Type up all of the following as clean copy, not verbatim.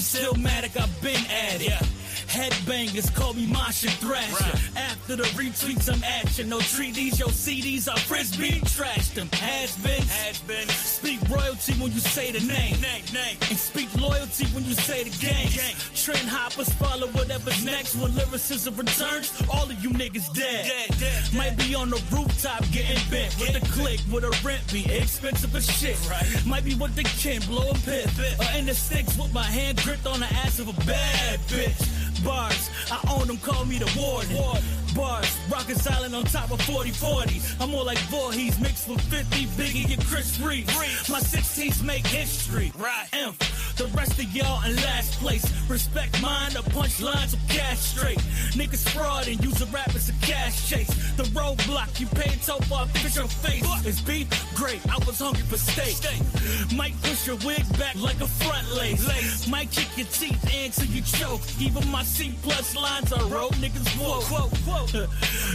since Stillmatic, I've been at it. Headbangers call me Martian Thrasher. After the retweets, I'm action. No treaties, yo CDs are frisbee. Trash them. Has been. Speak royalty when you say the name. And speak loyalty when you say the game. Trend hoppers follow whatever's next. When lyricism returns, all of you niggas dead. Might be on the rooftop getting bent with a click, with a rent be expensive as shit. Might be with the kin blowing pit, or in the sticks with my hand gripped on the ass of a bad bitch. Bars, I own them, call me the warden. Bars, rockin' silent on top of 40-40. I'm more like Voorhees mixed with 50, Biggie and Chris Reeves. My 16s make history. The rest of y'all in last place. Respect mine, the punchlines will cash straight. Niggas fraud and use a rap as a cash chase. The roadblock, you pay toll for, fix your face. It's beef? Great, I was hungry for steak. Might push your wig back like a front lace. Might kick your teeth in till you choke. Even my C+ lines are road niggas woke.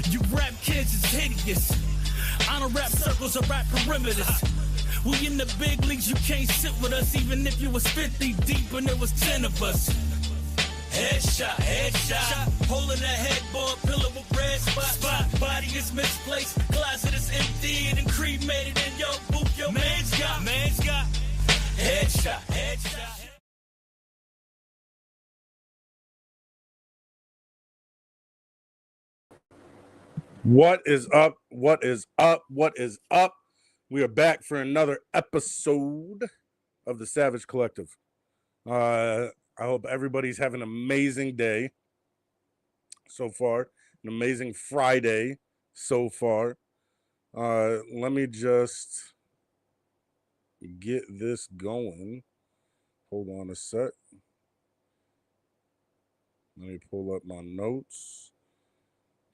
You rap kids is hideous. I don't rap circles or rap perimeters. We in the big leagues, you can't sit with us. Even if you was 50 deep and there was 10 of us. Headshot. Hole in the headboard, pillow with red spot. Body is misplaced, closet is empty and cremated in your booth. Your man's got. Headshot. What is up? What is up? What is up? We are back for another episode of the Savage Collective. I hope everybody's having an amazing day so far, an amazing Friday so far. Let me just get this going. Hold on a sec. Let me pull up my notes.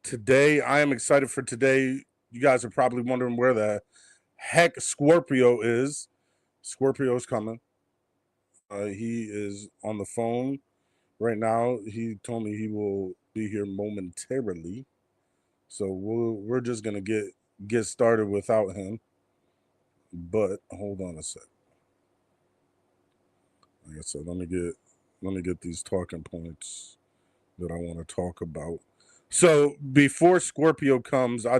Today, I am excited for today. You guys are probably wondering where the heck Scorpio is. Scorpio's coming. He is on the phone right now. He told me he will be here momentarily. So we're just gonna get started without him. But hold on a sec. Like I said, let me get these talking points that I want to talk about. So before Scorpio comes, I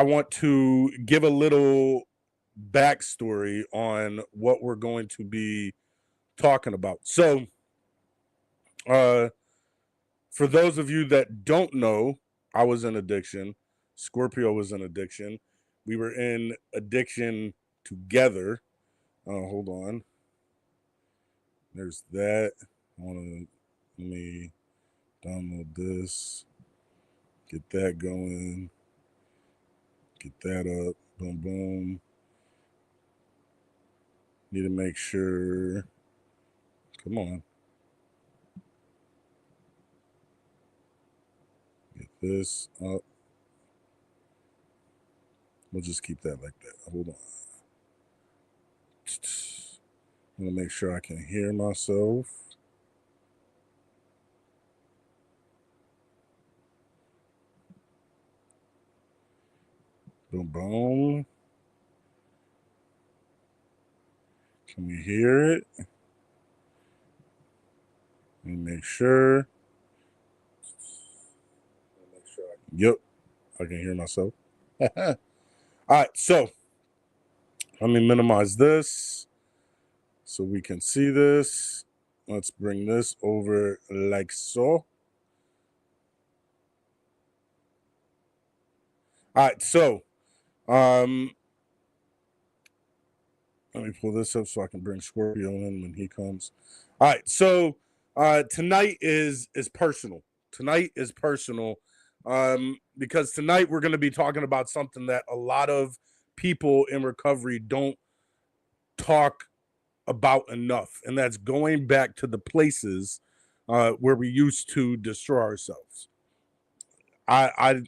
want to give a little backstory on what we're going to be talking about. So for those of you that don't know, I was in addiction. Scorpio was in addiction. We were in addiction together. Hold on. There's that. Let me download this. Get that going. Get that up. Boom, boom. Need to make sure. Come on. Get this up. We'll just keep that like that. Hold on. I'm going to make sure I can hear myself. Boom, boom. Can we hear it? Let me make sure. Yep, I can hear myself. All right, so let me minimize this so we can see this. Let's bring this over like so. All right, so let me pull this up so I can bring Scorpio in when he comes. All right, so tonight is personal. Tonight is personal because tonight we're going to be talking about something that a lot of people in recovery don't talk about enough, and that's going back to the places where we used to destroy ourselves. I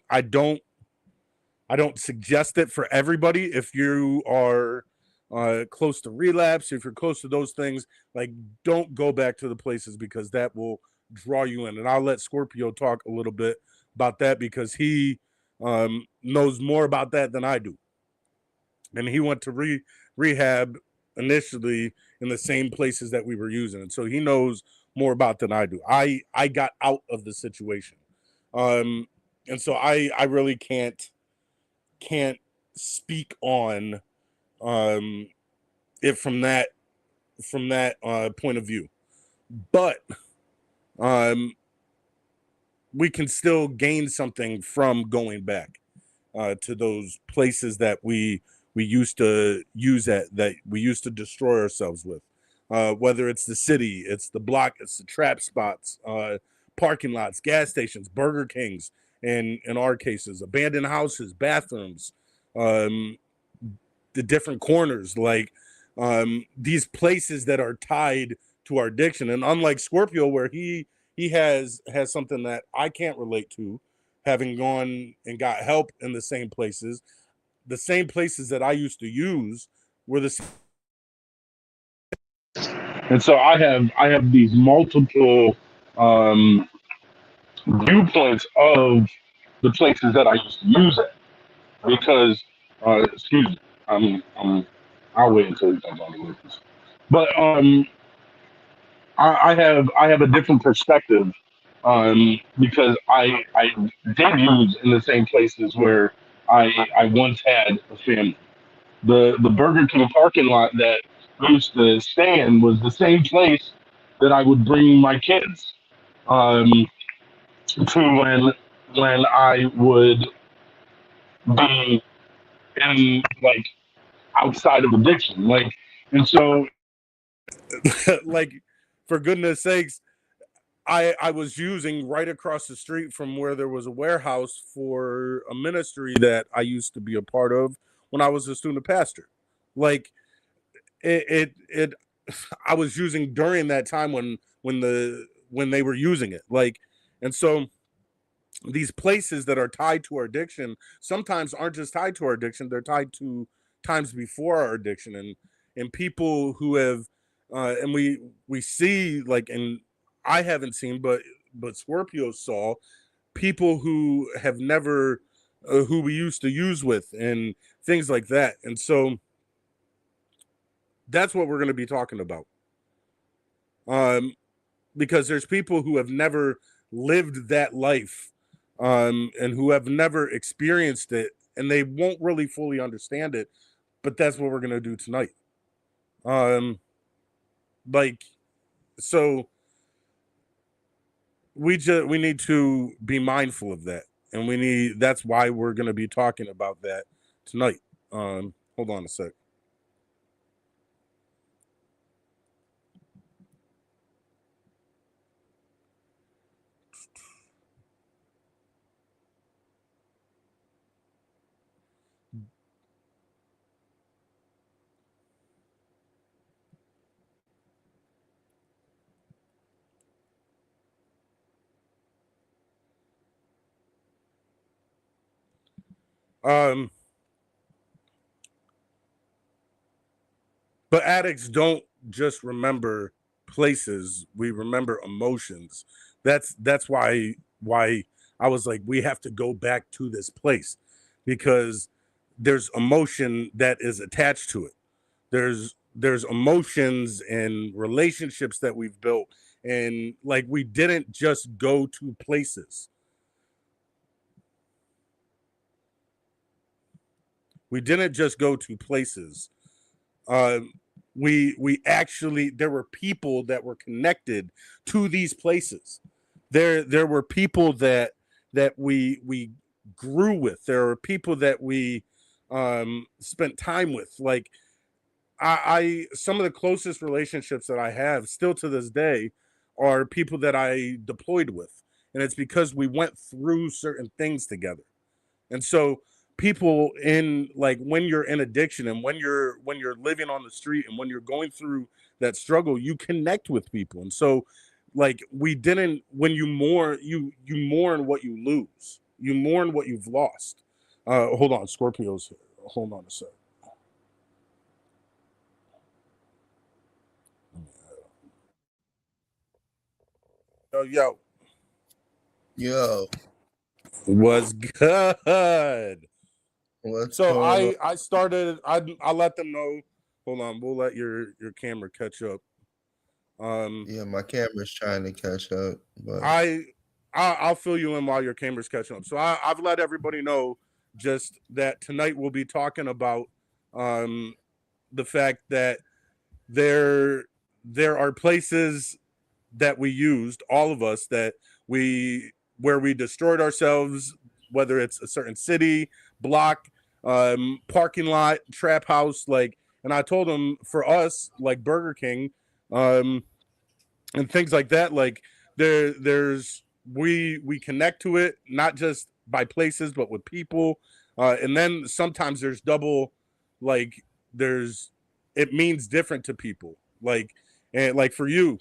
don't suggest it for everybody. If you are close to relapse, if you're close to those things, like, don't go back to the places because that will draw you in. And I'll let Scorpio talk a little bit about that because he knows more about that than I do. And he went to rehab initially in the same places that we were using it. So he knows more about than I do. I got out of the situation. And so I really can't speak on it from that point of view. But we can still gain something from going back to those places that we used to use that we used to destroy ourselves with. Whether it's the city, it's the block, it's the trap spots, parking lots, gas stations, Burger Kings, and in our cases, abandoned houses, bathrooms, the different corners, like these places that are tied to our addiction. And unlike Scorpio, where he has something that I can't relate to, having gone and got help in the same places that I used to use were the same. And so I have these multiple viewpoints of the places that I used to use it, because excuse me, I'll wait until he comes on the witness. But I have a different perspective because I did use in the same places where I once had a family. The Burger King parking lot that I used to stay in was the same place that I would bring my kids to when I would be in, like, outside of addiction, like. And so like, for goodness sakes, I was using right across the street from where there was a warehouse for a ministry that I used to be a part of when I was a student pastor. Like, it I was using during that time when they were using it. Like, and so these places that are tied to our addiction sometimes aren't just tied to our addiction, they're tied to times before our addiction, and people who have and we see, like, and I haven't seen, but Scorpio saw people who have never who we used to use with and things like that. And so that's what we're going to be talking about, because there's people who have never lived that life, and who have never experienced it, and they won't really fully understand it. But that's what we're going to do tonight. Like, so we need to be mindful of that, and that's why we're going to be talking about that tonight. Hold on a sec. But addicts don't just remember places; we remember emotions. That's why I was like, we have to go back to this place, because there's emotion that is attached to it. There's emotions and relationships that we've built, and, like, we didn't just go to places. We didn't just go to places. We actually, there were people that were connected to these places. There were people that we grew with. There were people that we spent time with. Like, I some of the closest relationships that I have still to this day are people that I deployed with, and it's because we went through certain things together. And so people in, like, when you're in addiction and when you're living on the street and when you're going through that struggle, you connect with people. And so, like, we didn't, when you mourn, you mourn what you lose, you mourn what you've lost. Hold on, Scorpio's here. Hold on a sec. Yo, Yo, was good. what's So going on? I started, I let them know Hold on, we'll let your camera catch up. Yeah, my camera's trying to catch up, but I'll fill you in while your camera's catching up. So I've let everybody know just that tonight we'll be talking about the fact that there are places that we used, all of us, that where we destroyed ourselves, whether it's a certain city, block, parking lot, trap house, like. And I told them for us, like Burger King, and things like that, like there's we connect to it not just by places but with people, and then sometimes there's double, like there's it means different to people, like, and like for you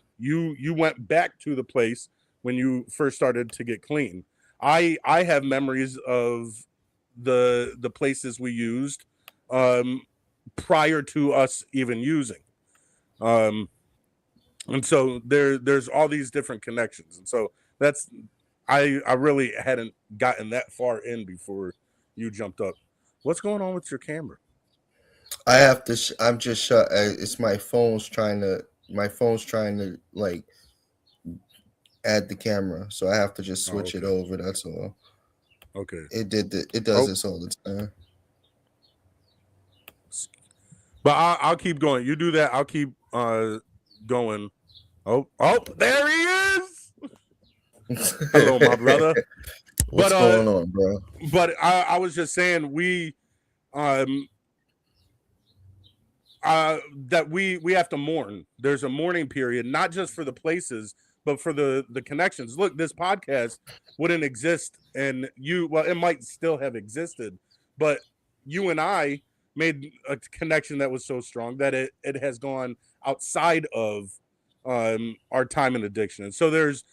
went back to the place when you first started to get clean. I have memories of the places we used prior to us even using, and so there's all these different connections, and so that's I really hadn't gotten that far in before you jumped up. What's going on with your camera? I have to. I'm just shut. It's my phone's trying to. My phone's trying to like add the camera, so I have to just switch it over. That's all. Okay. It does this all the time. But I'll keep going. You do that. I'll keep going. Oh, there he is. Hello, my brother. What's going on, bro? But I was just saying that we have to mourn. There's a mourning period, not just for the places, but for the connections. Look, this podcast wouldn't exist, and it might still have existed, but you and I made a connection that was so strong that it has gone outside of our time in addiction. And so there's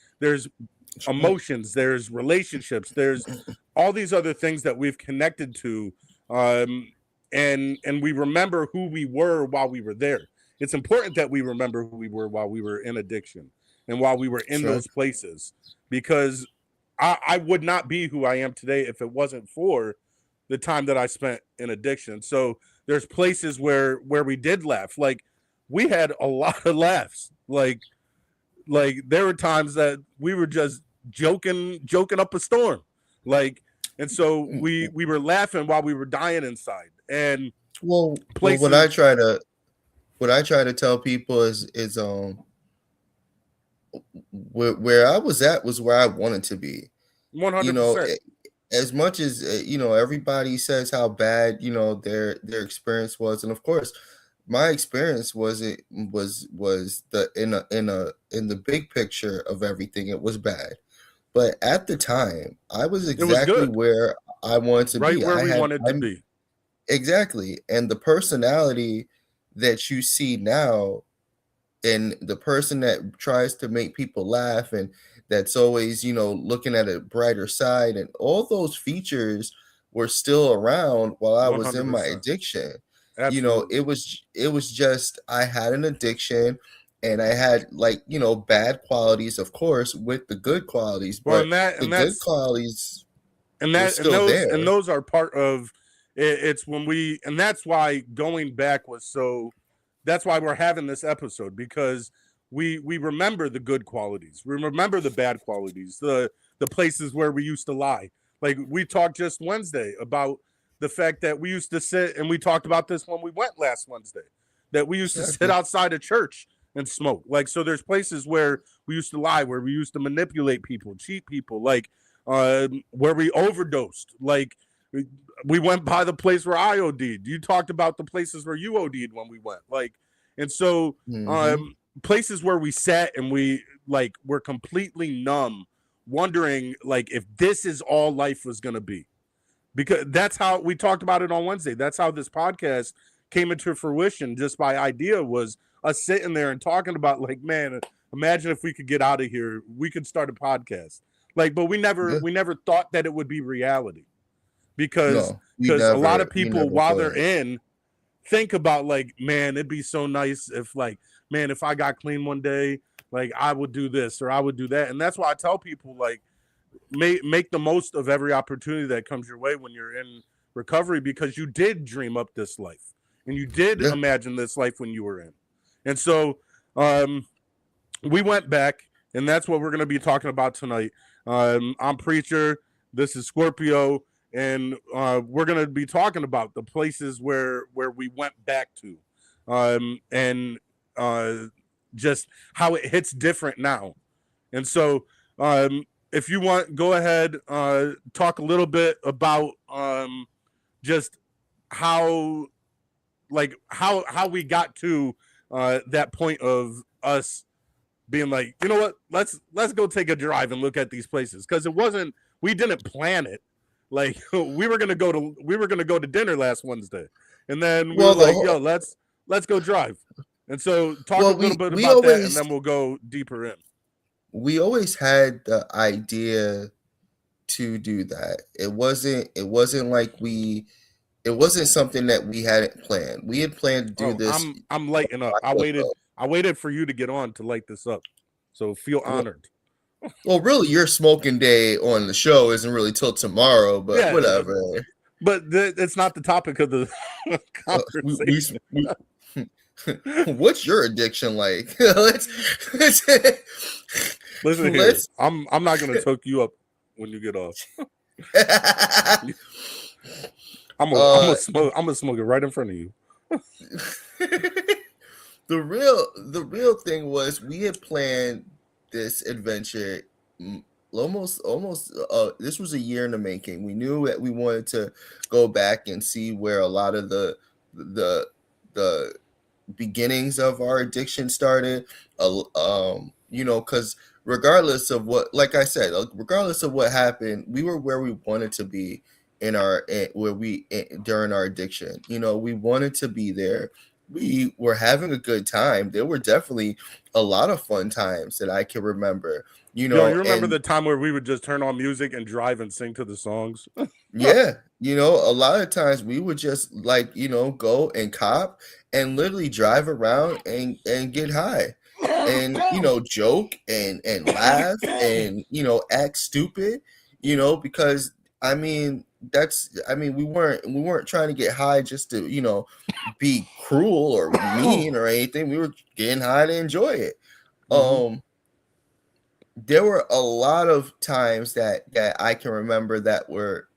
emotions, there's relationships, there's all these other things that we've connected to, and we remember who we were while we were there. It's important that we remember who we were while we were in addiction and while we were in those places, because I would not be who I am today if it wasn't for the time that I spent in addiction. So there's places where we did laugh. Like we had a lot of laughs. Like there were times that we were just joking up a storm. Like, and so we were laughing while we were dying inside. And places, what I try to tell people is where I was at was where I wanted to be. 100%. You know, as much as everybody says how bad their experience was, and of course my experience was in the big picture of everything, it was bad, but at the time I was exactly where I wanted to be, right where we wanted to be. Exactly. And the personality that you see now, and the person that tries to make people laugh, and that's always, looking at a brighter side, and all those features were still around while I was 100%. In my addiction. Absolutely. It was just, I had an addiction, and I had bad qualities, of course, with the good qualities, but the good qualities were still there. And those are part of it's when and that's why going back was so. That's why we're having this episode, because we remember the good qualities. We remember the bad qualities, the places where we used to lie. Like we talked just Wednesday about the fact that we used to sit, and we talked about this when we went last Wednesday, that we used to sit outside a church and smoke. Like, so there's places where we used to lie, where we used to manipulate people, cheat people, like where we overdosed. Like we went by the place where I OD'd. You talked about the places where you OD'd when we went. Like, and so places where we sat and we were completely numb, wondering like if this is all life was going to be. Because that's how we talked about it on Wednesday. That's how this podcast came into fruition, just by idea, was us sitting there and talking about like, man, imagine if we could get out of here, we could start a podcast. Like, but we never thought that it would be reality. Because a lot of people, while they're in, think about like, man, it'd be so nice if if I got clean one day, like I would do this or I would do that. And that's why I tell people, like, make the most of every opportunity that comes your way when you're in recovery, because you did dream up this life. and you did Yeah. imagine this life when you were in. And so we went back, and that's what we're going to be talking about tonight. I'm Preacher. This is Scorpio, and we're going to be talking about the places where we went back to, and just how it hits different now. And so, if you want, go ahead, talk a little bit about just how we got to that point of us being like, you know what, let's go take a drive and look at these places, because we didn't plan it. Like we were gonna go to dinner last Wednesday, and then we were like, yo, let's go drive. And so talk a little bit about that, and then we'll go deeper in. We always had the idea to do that. It wasn't like it wasn't something that we hadn't planned. We had planned to do this. I'm lighting up. I waited for you to get on to light this up. So feel honored. Well, really, your smoking day on the show isn't really till tomorrow, but yeah, whatever. But it's not the topic of the conversation. What's your addiction like? Listen here. I'm not gonna hook you up when you get off. I'm gonna smoke it right in front of you. The real thing was we had planned this adventure almost this was a year in the making. We knew that we wanted to go back and see where a lot of the beginnings of our addiction started. Because regardless of what, like I said, regardless of what happened, we were where we wanted to be during our addiction. We wanted to be there. We were having a good time. There were definitely a lot of fun times that I can remember. You remember the time where we would just turn on music and drive and sing to the songs? Yeah. A lot of times we would just go and cop and literally drive around and get high and, joke and laugh and, act stupid, because we weren't trying to get high just to, be cruel or mean or anything. We were getting high to enjoy it. Mm-hmm. There were a lot of times that I can remember that were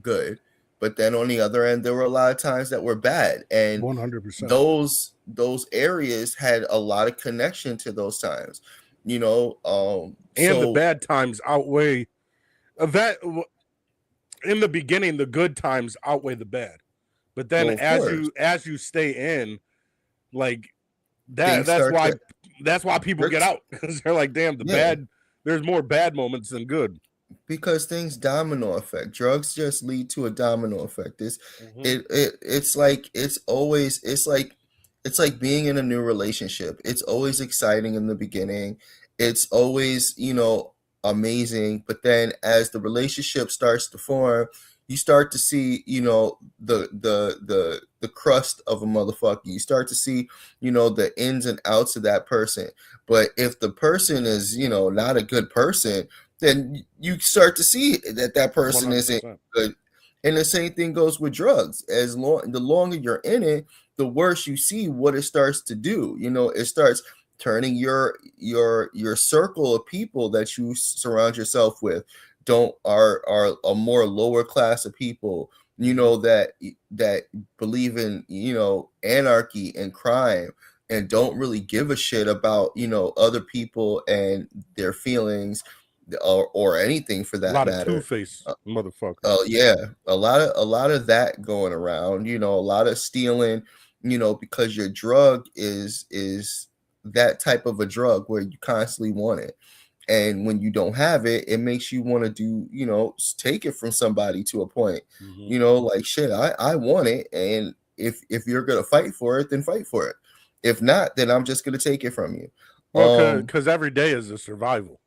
good, but then on the other end, there were a lot of times that were bad. And 100%. Those areas had a lot of connection to those times, and the bad times outweigh that. In the beginning, the good times outweigh the bad, but then as you stay in, like that, that's why people get out, because they're like, damn, bad. There's more bad moments than good. Because things domino effect. Drugs just lead to a domino effect. It's like being in a new relationship. It's always exciting in the beginning. It's always, amazing. But then as the relationship starts to form, you start to see, the crust of a motherfucker. You start to see, the ins and outs of that person. But if the person is, not a good person, then you start to see that person 100%. Isn't good. And the same thing goes with drugs. The longer you're in it, the worse you see what it starts to do. It starts turning your circle of people that you surround yourself with are a more lower class of people, that believe in, anarchy and crime and don't really give a shit about, other people and their feelings or anything for that matter. A lot of two-faced motherfucker. Yeah, a lot of that going around. A lot of stealing. Because your drug is that type of a drug where you constantly want it, and when you don't have it, it makes you want to do, take it from somebody to a point. Mm-hmm. Like shit, I want it, and if you're gonna fight for it, then fight for it. If not, then I'm just gonna take it from you. Well, because every day is a survival.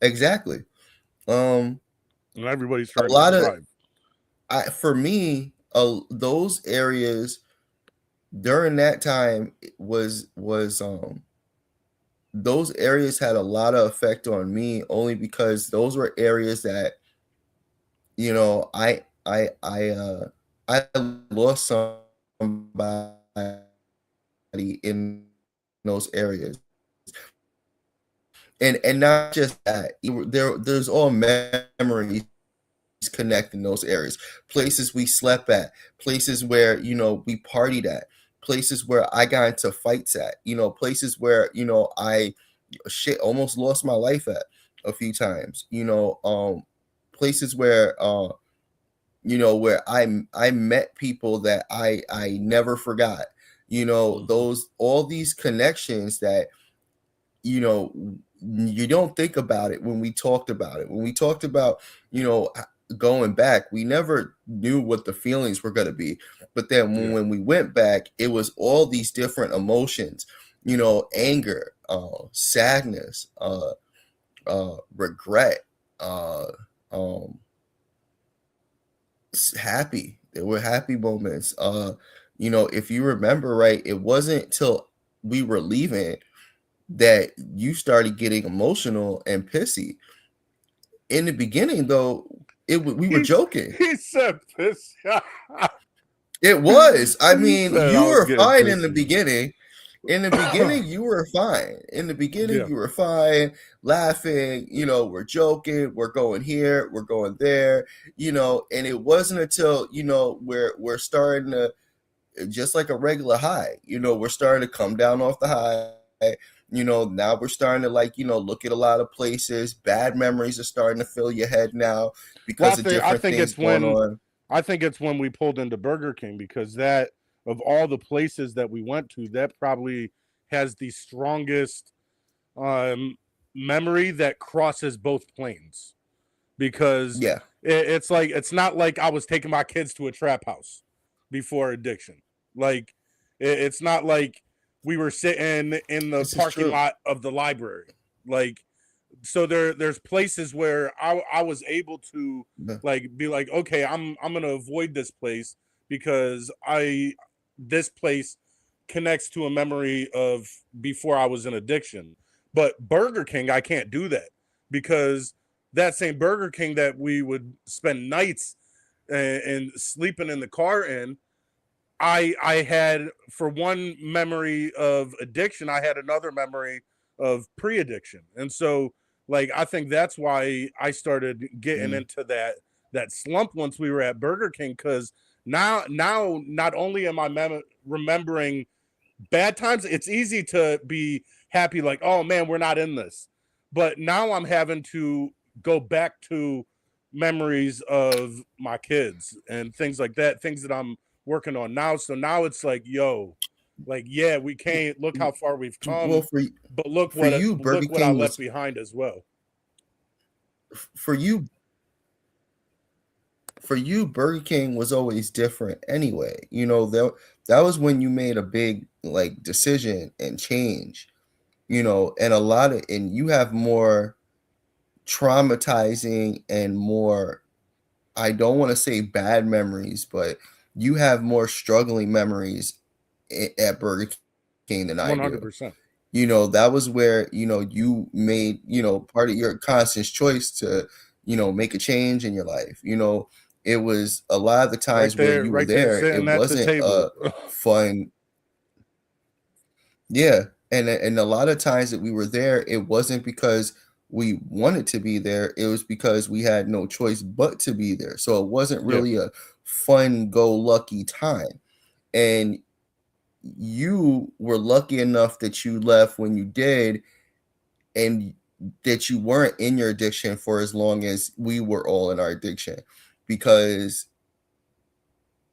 Exactly. And everybody's trying to survive. For me, those areas during that time was those areas had a lot of effect on me, only because those were areas that, I lost somebody in those areas. And not just that, there's all memories connecting those areas, places we slept at, places where we partied at, places where I got into fights at, places where I almost lost my life at a few times, places where where I met people that I never forgot, those all these connections that you don't think about it when we talked about it. When we talked about, going back, we never knew what the feelings were going to be. But then when we went back, it was all these different emotions, anger, sadness, regret, happy. There were happy moments. If you remember right, it wasn't till we were leaving that you started getting emotional and pissy. In the beginning, though, we were joking. He said pissy. It was. I mean, you were fine in the beginning. In the beginning, you were fine. In the beginning, you were fine, laughing. We're joking. We're going here. We're going there. And it wasn't until we're starting to, just like a regular high. We're starting to come down off the high. Now we're starting to look at a lot of places. Bad memories are starting to fill your head now because of different things going on. I think it's when we pulled into Burger King, because that, of all the places that we went to, that probably has the strongest memory that crosses both planes. Because it's like, it's not like I was taking my kids to a trap house before addiction. Like, it's not like we were sitting in the parking lot of the library. Like, so there's places where I was able to be like, okay, I'm going to avoid this place because this place connects to a memory of before I was in addiction. But Burger King, I can't do that, because that same Burger King that we would spend nights and sleeping in the car in, I had, for one memory of addiction, I had another memory of pre-addiction. And so, I think that's why I started getting into that slump once we were at Burger King, because now not only am I remembering bad times, it's easy to be happy, like, oh man, we're not in this. But now I'm having to go back to memories of my kids and things like that, things that I'm working on now. So now it's like, we can't, look how far we've come, but look what I left behind as well. For you, Burger King was always different anyway. That was when you made a big decision and change, and you have more traumatizing and more, I don't want to say bad memories, but you have more struggling memories at Burger King than I 100%. Do. That was where, you made, part of your conscious choice to, make a change in your life. It was a lot of the times where you were there, it wasn't fun. Yeah. And a lot of times that we were there, it wasn't because we wanted to be there. It was because we had no choice but to be there. So it wasn't really a fun, go lucky time. And you were lucky enough that you left when you did, and that you weren't in your addiction for as long as we were all in our addiction, because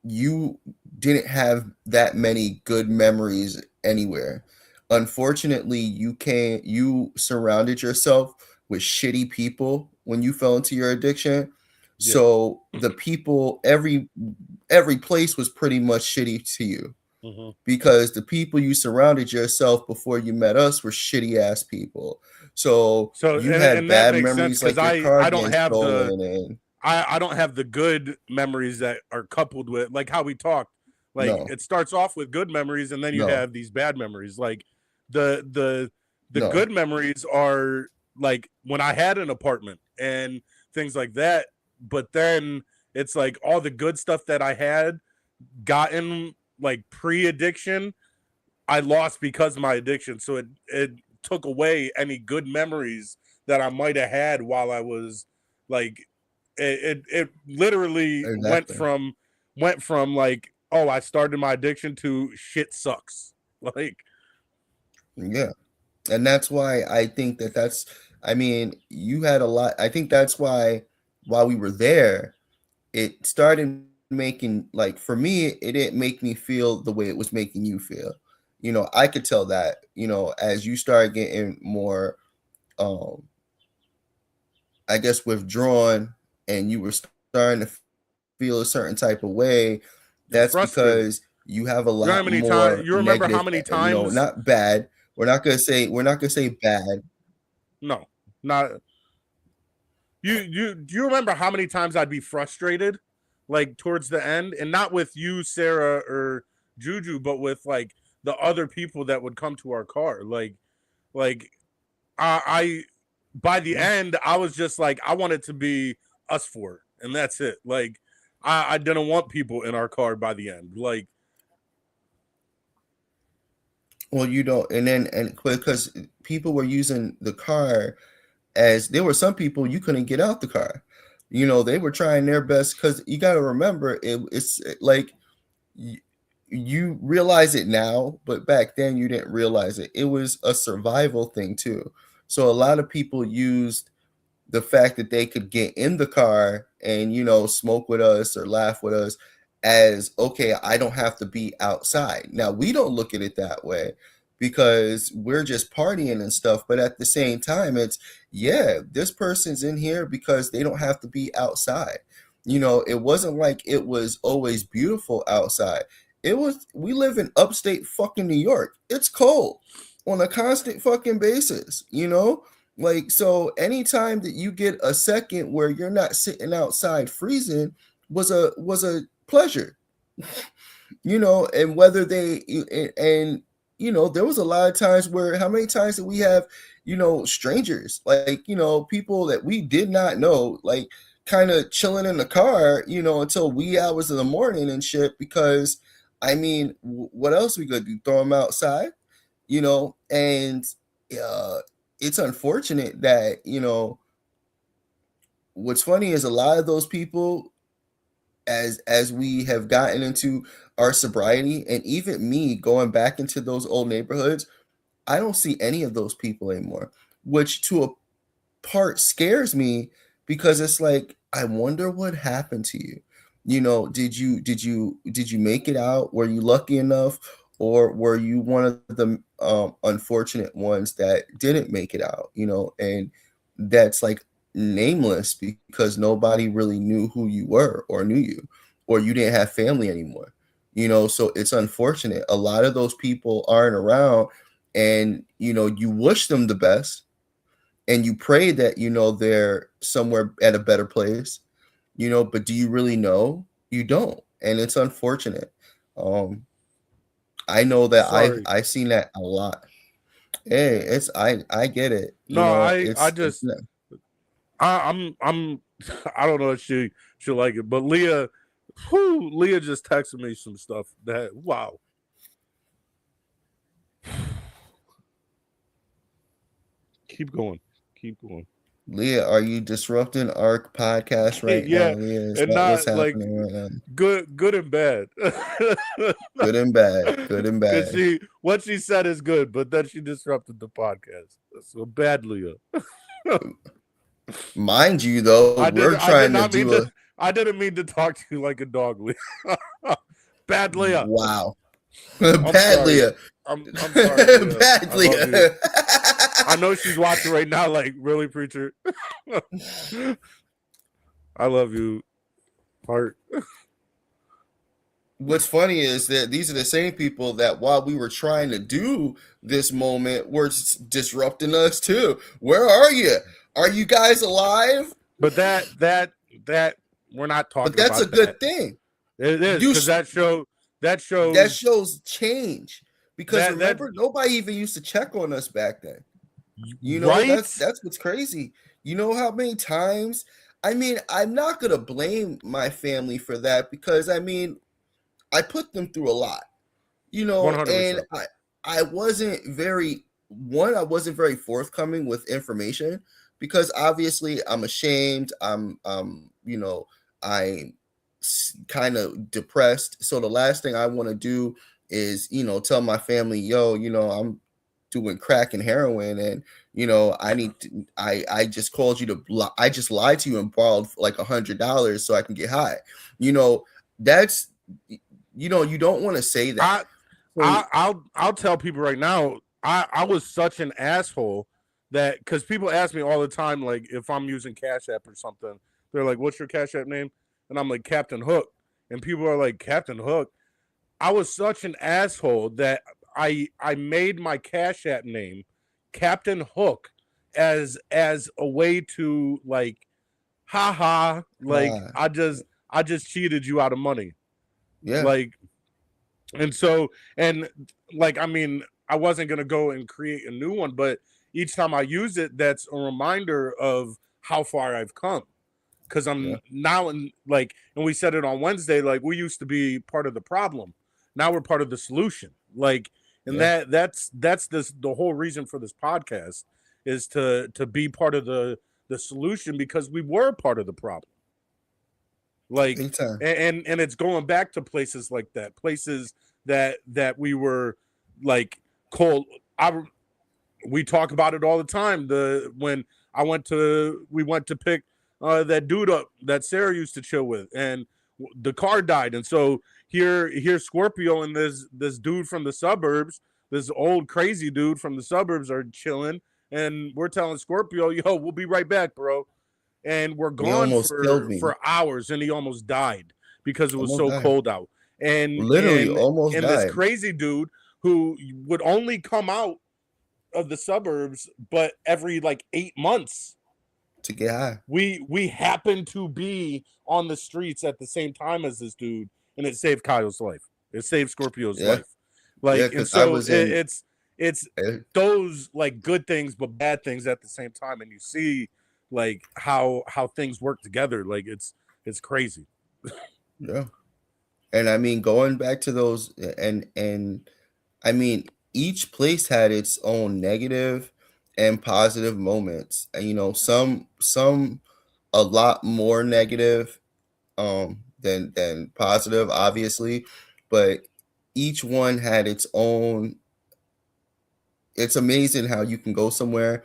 you didn't have that many good memories anywhere. Unfortunately, you surrounded yourself with shitty people when you fell into your addiction. Yeah. So the people, every place was pretty much shitty to you, because the people you surrounded yourself before you met us were shitty ass people. So you had bad memories, like your car getting stolen. I don't have the good memories that are coupled with, like how we talked. It starts off with good memories, and then you have these bad memories. Like the good memories are like when I had an apartment and things like that. But then it's like all the good stuff that I had gotten like pre-addiction, I lost because of my addiction. So it took away any good memories that I might have had while I was like it literally Exactly. went from like, oh, I started my addiction to shit sucks. Like, Yeah. And that's why I think that's, I mean, you had a lot. I think that's why while we were there, it started making, like, for me, it didn't make me feel the way it was making you feel. I could tell that, as you start getting more, um, I guess, withdrawn, and you were starting to feel a certain type of way, and that's frustrated. because you have a You know how lot many times more you remember how negative, many times not bad. We're not gonna say bad. no, not do you remember how many times I'd be frustrated like towards the end, and not with you, Sarah, or Juju, but with like the other people that would come to our car. Like I by the end, I was just like, I want it to be us four, and that's it. Like I didn't want people in our car by the end. Like, Well, and because people were using the car, as there were some people you couldn't get out the car. They were trying their best, because you got to remember, it's like, you, you realize it now, but back then you didn't realize it. It was a survival thing too. So a lot of people used the fact that they could get in the car and, smoke with us or laugh with us as, okay, I don't have to be outside. Now, we don't look at it that way, because we're just partying and stuff, but at the same time, it's, yeah, this person's in here because they don't have to be outside. It wasn't like it was always beautiful outside. We live in upstate fucking New York. It's cold on a constant fucking basis. Like, so anytime that you get a second where you're not sitting outside freezing was a pleasure. And whether and there was a lot of times where, how many times did we have, strangers, like, people that we did not know, like, kind of chilling in the car, until wee hours of the morning and shit, because I mean, what else we gonna do? Throw them outside? And uh it's unfortunate that, what's funny is, a lot of those people, as we have gotten into our sobriety, and even me going back into those old neighborhoods, I don't see any of those people anymore, which to a part scares me, because it's like, I wonder what happened to you. Did you make it out? Were you lucky enough, or were you one of the unfortunate ones that didn't make it out? And that's like nameless, because nobody really knew who you were, or knew you, or you didn't have family anymore. So it's unfortunate. A lot of those people aren't around, and you wish them the best, and you pray that they're somewhere at a better place, but do you really know? You don't. And it's unfortunate. I know that sorry. I've seen that a lot. Hey, I get it. No, I It's just I'm I don't know if she'll like it, but Leah just texted me some stuff that, wow. Keep going. Keep going. Leah, are you disrupting our podcast right now, Yeah, Leah? Is and that what's not like happening right now? good and bad. Good and bad. Good and Because bad. what she said is good, but then she disrupted the podcast. So bad, Leah. Mind you, though, we're I did trying to not mean do to. I didn't mean to talk to you like a dog, Leah. Bad, Leah. wow. I'm Bad sorry. Leah. I'm sorry, Leah. Bad I love you. Leah. I know she's watching right now. Like, really, preacher. I love you, heart. What's funny is that these are the same people that, while we were trying to do this moment, were disrupting us too. Where are you? Are you guys alive? But that we're not talking But that's about a good that. thing. It is, You because that that shows change. Because that remember, nobody even used to check on us back then. right. That's what's crazy. You know how many times? I mean, I'm not gonna blame my family for that, because I mean, I put them through a lot, you know, 100%. and I wasn't very forthcoming with information because obviously I'm ashamed. I'm you know, I'm kind of depressed. So the last thing I want to do is, you know, tell my family, yo, you know, I'm doing crack and heroin, and you know, I just called you to I just lied to you and borrowed like $100 so I can get high. You know, that's, you know, you don't want to say that. I'll tell people right now, I was such an asshole that, because people ask me all the time, like if I'm using Cash App or something, they're like, "What's your Cash App name?" And I'm like, Captain Hook, and people are like, Captain Hook. I was such an asshole that I made my Cash App name Captain Hook as a way to like, haha, like I just cheated you out of money. Yeah. Like, and so, and like, I mean, I wasn't gonna go and create a new one, but each time I use it, that's a reminder of how far I've come. Because I'm now in, like, and we said it on Wednesday, like we used to be part of the problem. Now we're part of the solution. Like, and that's the whole reason for this podcast is to be part of the solution, because we were part of the problem. Like, and it's going back to places like that, places that we were like cold. We talk about it all the time. When we went to pick that dude up that Sarah used to chill with, and the car died, and so here Scorpio and this dude from the suburbs, this old crazy dude from the suburbs, are chilling, and we're telling Scorpio, yo, we'll be right back, bro. And we're gone for hours, and he almost died because it was so cold out. And literally almost died. This crazy dude who would only come out of the suburbs, but every like 8 months to get high. We happened to be on the streets at the same time as this dude, and it saved Kyle's life. It saved Scorpio's life. Like, and so it's those like good things but bad things at the same time, and you see like how things work together. Like it's crazy. Yeah. And I mean, going back to those, and I mean, each place had its own negative and positive moments, and you know, some a lot more negative than positive, obviously, but each one had its own. It's amazing how you can go somewhere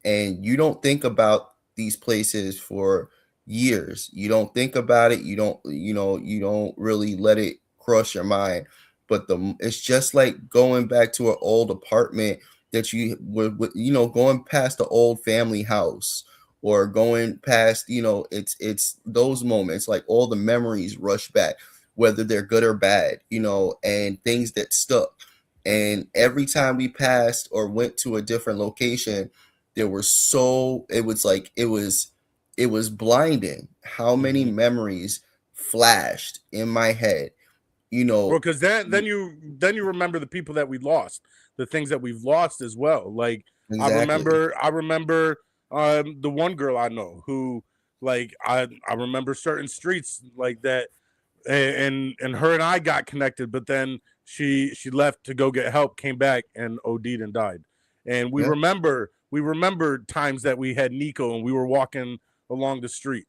and you don't think about these places for years. You don't think about it. You don't really let it cross your mind. But it's just like going back to an old apartment that you would, you know, going past the old family house, or going past, you know, it's those moments, like all the memories rush back, whether they're good or bad, you know, and things that stuck. And every time we passed or went to a different location, it was blinding how many memories flashed in my head, you know. Well, because then you remember the people that we lost, the things that we've lost as well. Like, exactly. I remember the one girl I know who, like, I remember certain streets like that, and her and I got connected, but then she left to go get help, came back and OD'd and died. And we remember times that we had Nico and we were walking along the street,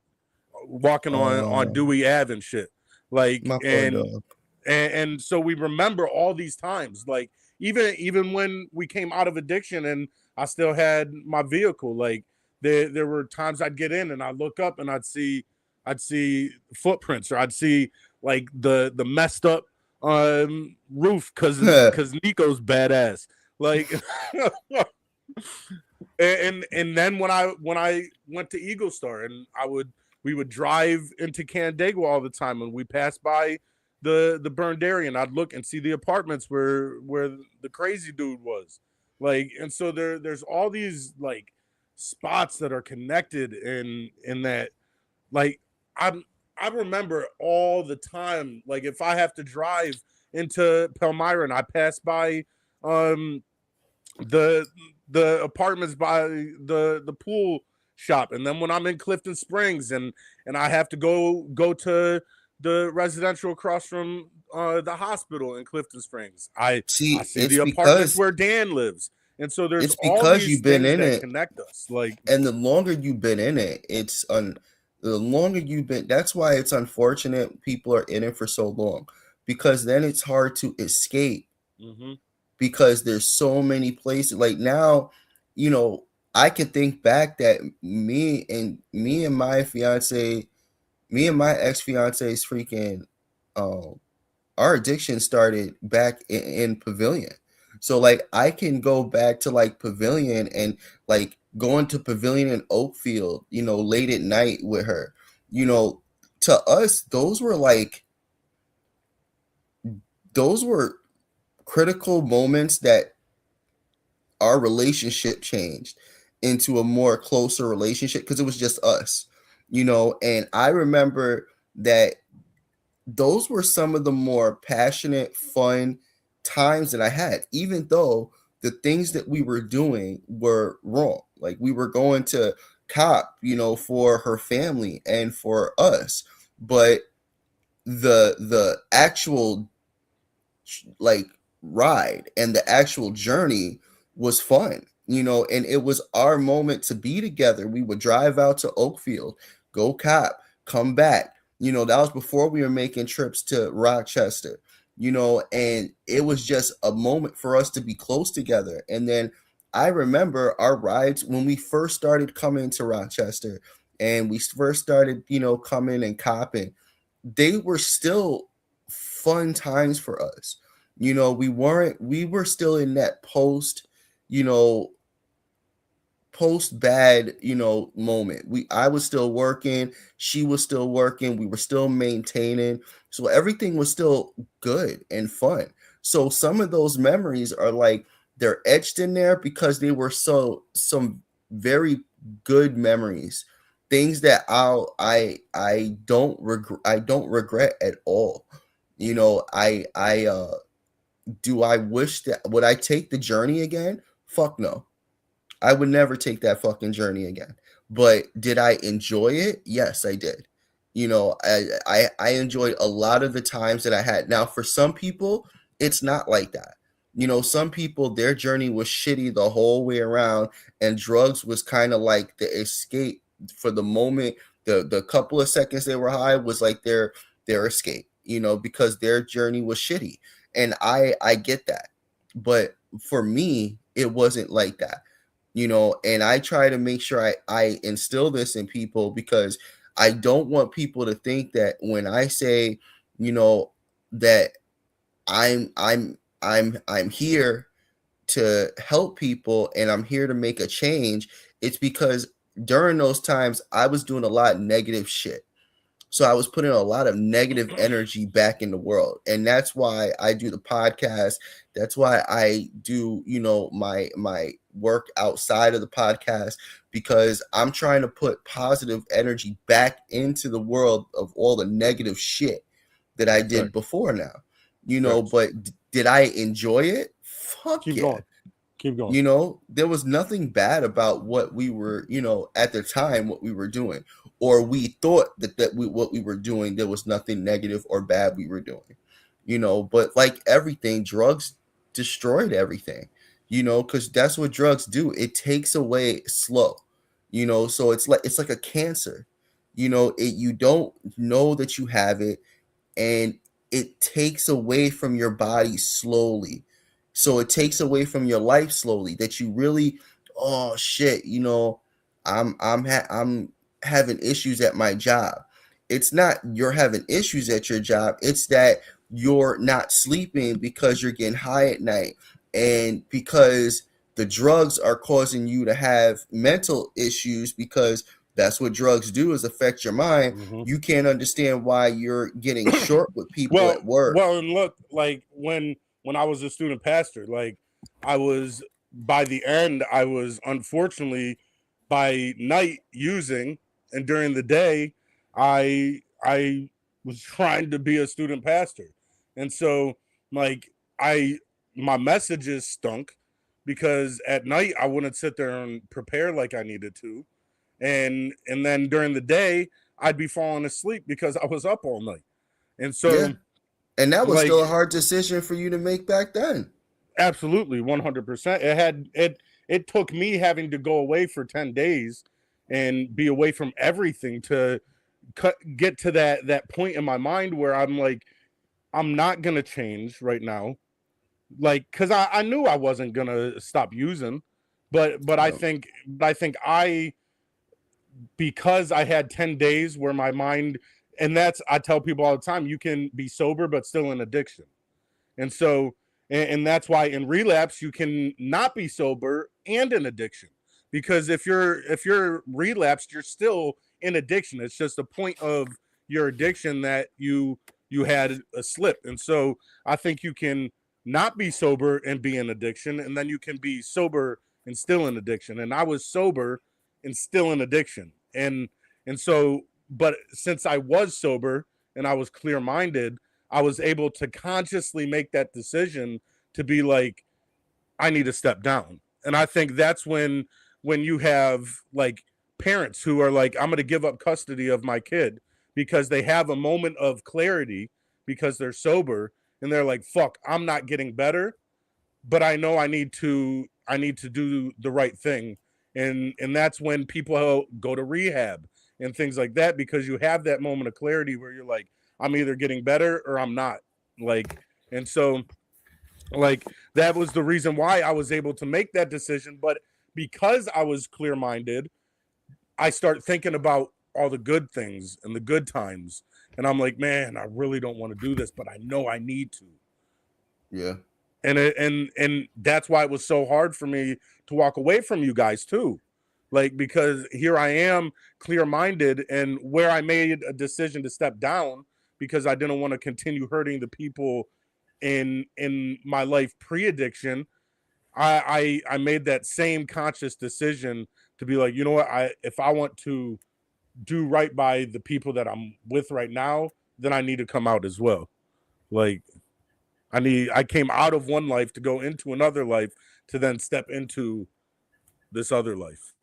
walking on Dewey Ave and shit. Like, and so we remember all these times. Like, even when we came out of addiction and I still had my vehicle, like there were times I'd get in and I'd look up and I'd see footprints, or I'd see like the messed up roof because Nico's badass. Like, and then when I went to Eagle Star, and we would drive into Canandaigua all the time, and we passed by the burned area, and I'd look and see the apartments where the crazy dude was. Like, and so there's all these like spots that are connected in that. Like, I remember all the time, like if I have to drive into Palmyra and I pass by the apartments by the pool shop, and then when I'm in Clifton Springs and I have to go to the residential across from the hospital in Clifton Springs. I See, see the apartments where Dan lives. And so there's it's all because these you've been things in that it, connect us. Like, and the longer you've been in it, the longer you've been. That's why it's unfortunate people are in it for so long, because then it's hard to escape, mm-hmm. because there's so many places. Like now, you know, I can think back that me and my fiance, me and my ex-fiance's freaking our addiction started back in Pavilion. So like I can go back to like Pavilion and like going to Pavilion in Oakfield, you know, late at night with her. You know, to us, those were critical moments that our relationship changed into a more closer relationship, because it was just us, you know. And I remember that those were some of the more passionate, fun times that I had, even though the things that we were doing were wrong. Like we were going to cop, you know, for her family and for us, but the actual like ride and the actual journey was fun, you know, and it was our moment to be together. We would drive out to Oakfield, go cop, come back. You know, that was before we were making trips to Rochester, you know, and it was just a moment for us to be close together. And then I remember our rides when we first started coming to Rochester and we first started, you know, coming and copping, they were still fun times for us. You know, we were still in that you know, post bad, you know, moment. I was still working, she was still working, we were still maintaining. So everything was still good and fun. So some of those memories are like they're etched in there because they were some very good memories. Things that I don't regret at all. You know, do I wish that would I take the journey again? Fuck no. I would never take that fucking journey again. But did I enjoy it? Yes, I did. You know, I enjoyed a lot of the times that I had. Now, for some people, it's not like that. You know, some people their journey was shitty the whole way around, and drugs was kind of like the escape for the moment. The couple of seconds they were high was like their escape. You know, because their journey was shitty, and I get that. But for me, it wasn't like that, you know. And I try to make sure I instill this in people, because I don't want people to think that when I say, you know, that I'm here to help people and I'm here to make a change, it's because during those times I was doing a lot of negative shit. So I was putting a lot of negative energy back in the world. And that's why I do the podcast. That's why I do, you know, my work outside of the podcast, because I'm trying to put positive energy back into the world of all the negative shit that I did before now. You know, but did I enjoy it? Fuck Keep yeah. going. Keep going. You know, there was nothing bad about what we were, you know, at the time, what we were doing, or we thought that what we were doing, there was nothing negative or bad we were doing, you know. But like everything, drugs destroyed everything, you know, because that's what drugs do. It takes away slow, you know. So it's like a cancer, you know. You don't know that you have it, and it takes away from your body slowly. So it takes away from your life slowly, that you really, oh shit, you know, I'm having issues at my job. It's not you're having issues at your job, it's that you're not sleeping because you're getting high at night, and because the drugs are causing you to have mental issues, because that's what drugs do, is affect your mind. Mm-hmm. You can't understand why you're getting short with people at work. Well, and look, like when I was a student pastor, like I was, by the end, I was unfortunately by night using, and during the day I was trying to be a student pastor. And so like my messages stunk, because at night I wouldn't sit there and prepare like I needed to. And then during the day I'd be falling asleep because I was up all night. And so, Yeah. And that was like, still a hard decision for you to make back then. absolutely 100%. It took me having to go away for 10 days and be away from everything to get to that point in my mind where I'm like, I'm not gonna change right now, like, because I knew I wasn't gonna stop using, but I Yeah. think because I had 10 days where my mind, and that's, I tell people all the time, you can be sober but still in addiction. And so, and that's why in relapse you can not be sober and in addiction, because if you're relapsed, you're still in addiction. It's just a point of your addiction that you had a slip. And so I think you can not be sober and be in addiction, and then you can be sober and still in addiction. And I was sober and still in addiction. And so, but since I was sober and I was clear minded, I was able to consciously make that decision to be like, I need to step down. And I think that's when you have like parents who are like, I'm going to give up custody of my kid because they have a moment of clarity because they're sober, and they're like, fuck, I'm not getting better, but I know I need to do the right thing. And that's when people go to rehab and things like that, because you have that moment of clarity where you're like, I'm either getting better or I'm not. Like, and so, like, that was the reason why I was able to make that decision. But because I was clear minded, I start thinking about all the good things and the good times. And I'm like, man, I really don't want to do this, but I know I need to. Yeah. And that's why it was so hard for me to walk away from you guys too. Like, because here I am clear minded, and where I made a decision to step down because I didn't want to continue hurting the people in my life pre-addiction. I made that same conscious decision to be like, you know what, if I want to do right by the people that I'm with right now, then I need to come out as well. Like, I came out of one life to go into another life to then step into this other life.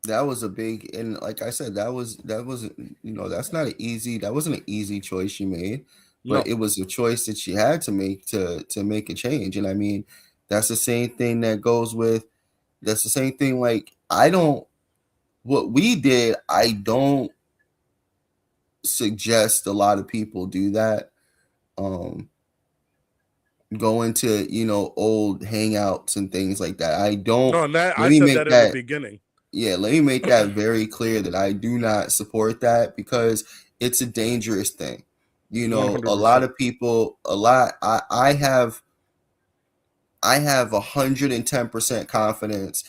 That was a big, and like I said, that was that's not an easy, that wasn't an easy choice you made, but No. it was a choice that you had to make to make a change. And I mean, that's the same thing that goes with, that's the same thing, like, I don't, what we did, I don't suggest a lot of people do that. Um go into, old hangouts and things like that. I don't, No, and that let I me said make that in the that, beginning. yeah, let me make that very clear that I do not support that, because it's a dangerous thing. A lot 100%. of people, I have 110% confidence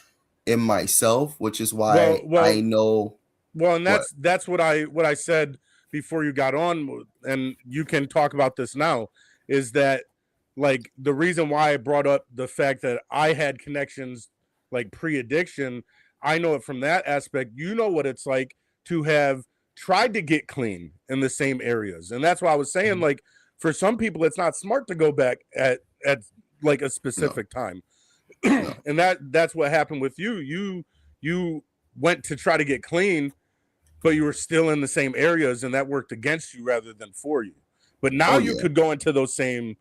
in myself, which is Well, why I well, know well, and what. that's what I said before you got on, and you can talk about this now, is that, like, the reason why I brought up the fact that I had connections like pre-addiction, I know it from that aspect. You know what it's like to have tried to get clean in the same areas. And that's why I was saying, Mhm. like, for some people it's not smart to go back at like a No, specific time. no. And that's what happened with you. You went to try to get clean, but you were still in the same areas, and that worked against you rather than for you. But now Oh you yeah. could go into those same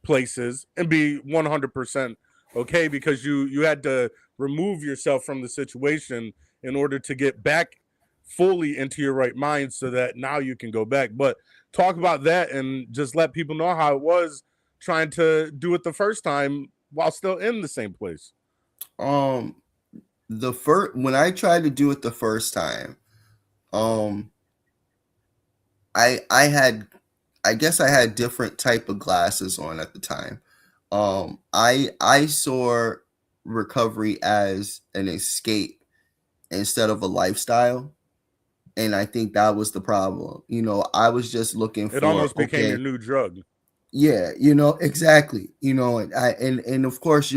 places and be 100% okay, because you had to remove yourself from the situation in order to get back fully into your right mind, so that now you can go back. But talk about that and just let people know how it was trying to do it the first time while still in the same place. Um, the first, when I tried to do it the first time, um, I had, I guess I had different type of glasses on at the time. I saw recovery as an escape instead of a lifestyle, and I think that was the problem. I was just looking It for, almost became your okay, new drug. yeah, exactly. And of course,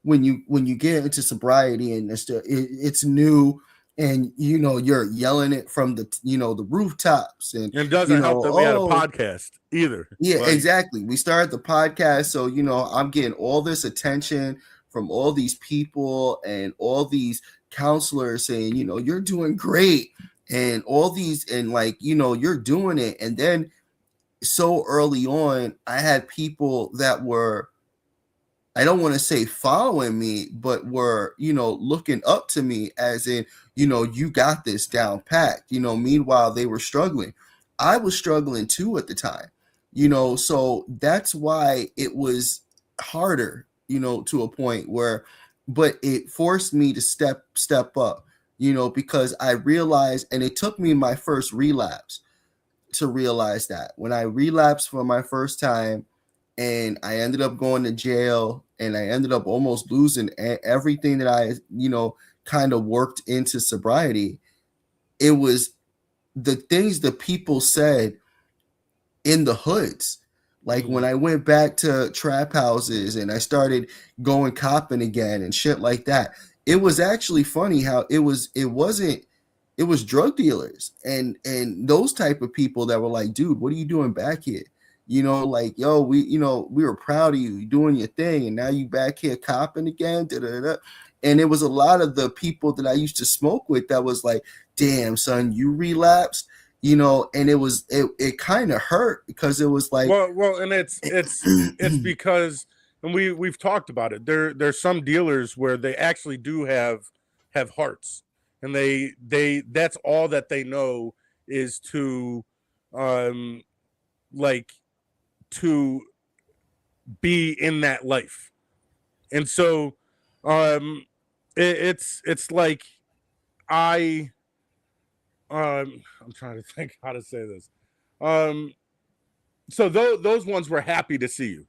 when you get into sobriety, and it's new, and you're yelling it from the rooftops, and And it doesn't help that we had a oh, podcast either. yeah, Like, exactly. We started the podcast, so I'm getting all this attention from all these people and all these counselors saying, you're doing great, and all these, and like, you're doing it, and then so early on, I had people that were, I don't want to say following me, but were, looking up to me as in, you got this down packed. Meanwhile, they were struggling. I was struggling too at the time, so that's why it was harder, to a point where, but it forced me to step up, because I realized, and it took me my first relapse to realize that when I relapsed for my first time, and I ended up going to jail, and I ended up almost losing everything that I, kind of worked into sobriety. It was the things that people said in the hoods. Like when I went back to trap houses and I started going copping again and shit like that, it was actually funny how it was drug dealers and those type of people that were like, dude, what are you doing back here? Like, yo, we were proud of you doing your thing, and now you back here copping again. Da-da-da. And it was a lot of the people that I used to smoke with that was like, damn, son, you relapsed, and it kind of hurt because it was like, well, and it's because, and we've talked about it. There's some dealers where they actually do have hearts, and they that's all that they know is to, like, to be in that life. And so it's like I'm trying to think how to say this. So those ones were happy to see you,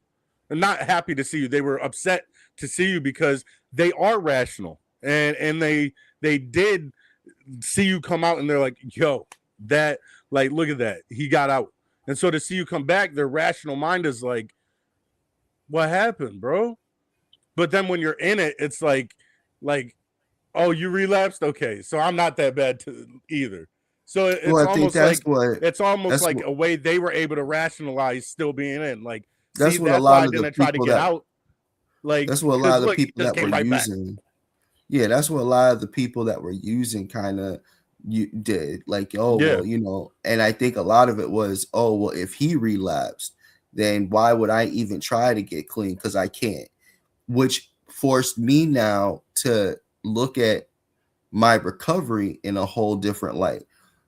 and not happy to see you, they were upset to see you because they are rational, and they did see you come out, and they're like, yo, that, like, look at that, he got out. And so to see you come back, their rational mind is like, what happened, bro? But then when you're in it, it's like, oh, you relapsed? Okay, so I'm not that bad either. So it's almost like a way they were able to rationalize still being in. Like, that's see, what that's a lot why I of the didn't try to people get that out. Like, that's what a lot of the look, people just that were came right back. using. Yeah, that's what a lot of the people that were using kind of did. Like, oh, Yeah. well, and I think a lot of it was, oh, well, if he relapsed, then why would I even try to get clean? Because I can't. Which forced me now to look at my recovery in a whole different light.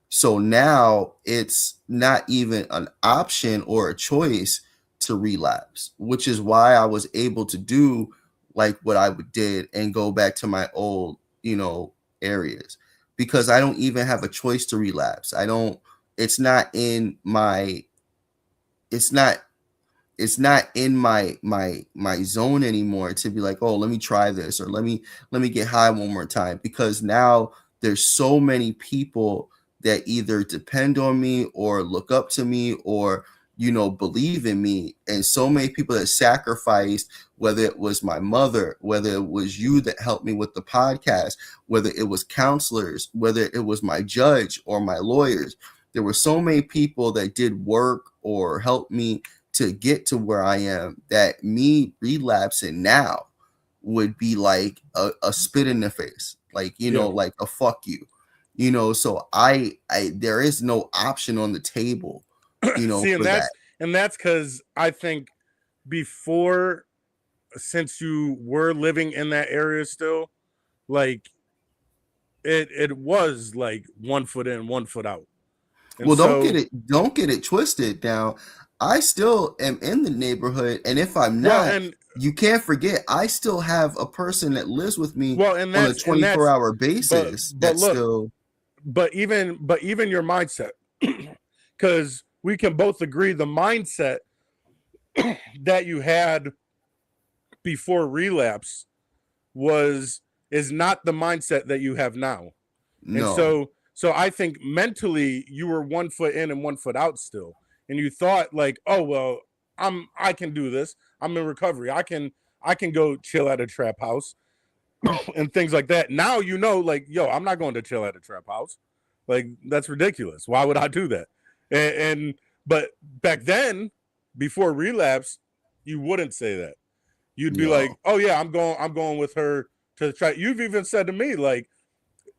So now it's not even an option or a choice to relapse, which is why I was able to do like what I did and go back to my old, areas, because I don't even have a choice to relapse. It's not in my zone anymore to be like, oh, let me try this, or let me get high one more time, because now there's so many people that either depend on me or look up to me or believe in me, and so many people that sacrificed, whether it was my mother, whether it was you that helped me with the podcast, whether it was counselors, whether it was my judge or my lawyers. There were so many people that did work or helped me to get to where I am, that me relapsing now would be like a spit in the face, like, like a fuck you, so I there is no option on the table, See, for that. And that's because I think before, since you were living in that area still, like, it was like 1 foot in, 1 foot out. And well, don't get it twisted. Now, I still am in the neighborhood, and if I'm not, you can't forget, I still have a person that lives with me on a 24-hour basis. But even your mindset, because we can both agree the mindset that you had before relapse is not the mindset that you have now. No. And so I think mentally you were 1 foot in and 1 foot out still. And you thought like, oh, well, I can do this. I'm in recovery. I can go chill at a trap house and things like that. Now, like, yo, I'm not going to chill at a trap house. Like, that's ridiculous. Why would I do that? But back then, before relapse, you wouldn't say that. You'd be like, oh yeah, I'm going with her to try. You've even said to me, like,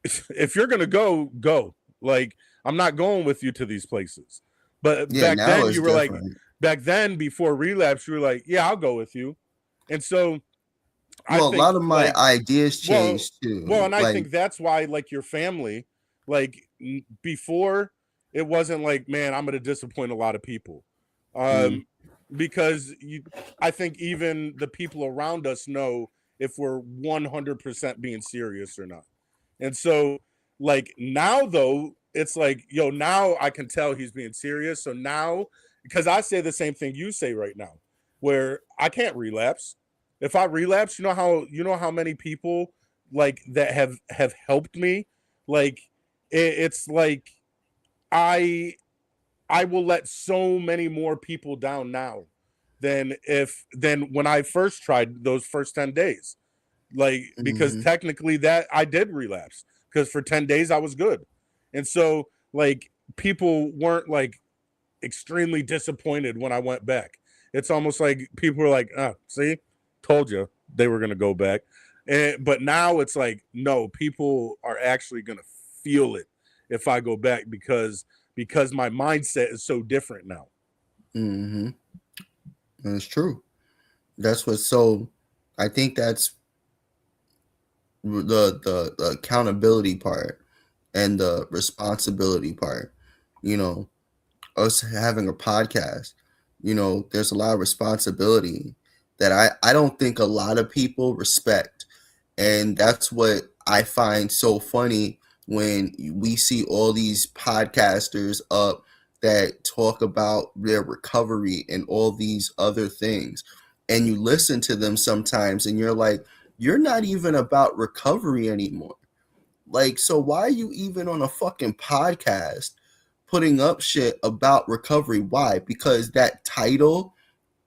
if you're gonna go. Like, I'm not going with you to these places. But Yeah, back now then it's you were like, different. back then before relapse, you were like, yeah, I'll go with you. And so I Well, a think lot of my like, ideas well, changed too. well, and I Like, think that's why like your family, like before it wasn't like, man, I'm gonna disappoint a lot of people. mm, Because I think even the people around us know if we're 100% being serious or not. And so, like now though, it's like, yo, now I can tell he's being serious. So now, because I say the same thing you say right now, where I can't relapse. If I relapse, you know how many people like that have helped me. Like it's like I I will let so many more people down now than when I first tried those first 10 days. Like because mhm. technically that I did relapse because for 10 days I was good. And so like people weren't like extremely disappointed when I went back. It's almost like people were like, see, told you they were going to go back. But now it's like, no, people are actually going to feel it if I go back because my mindset is so different now. Mm-hmm. That's true. That's what's so. I think that's the accountability part and the responsibility part. You know, us having a podcast. There's a lot of responsibility that I don't think a lot of people respect, and that's what I find so funny when we see all these podcasters up that talk about their recovery and all these other things. And you listen to them sometimes and you're like, you're not even about recovery anymore. Like, so why are you even on a fucking podcast putting up shit about recovery? Why? Because that title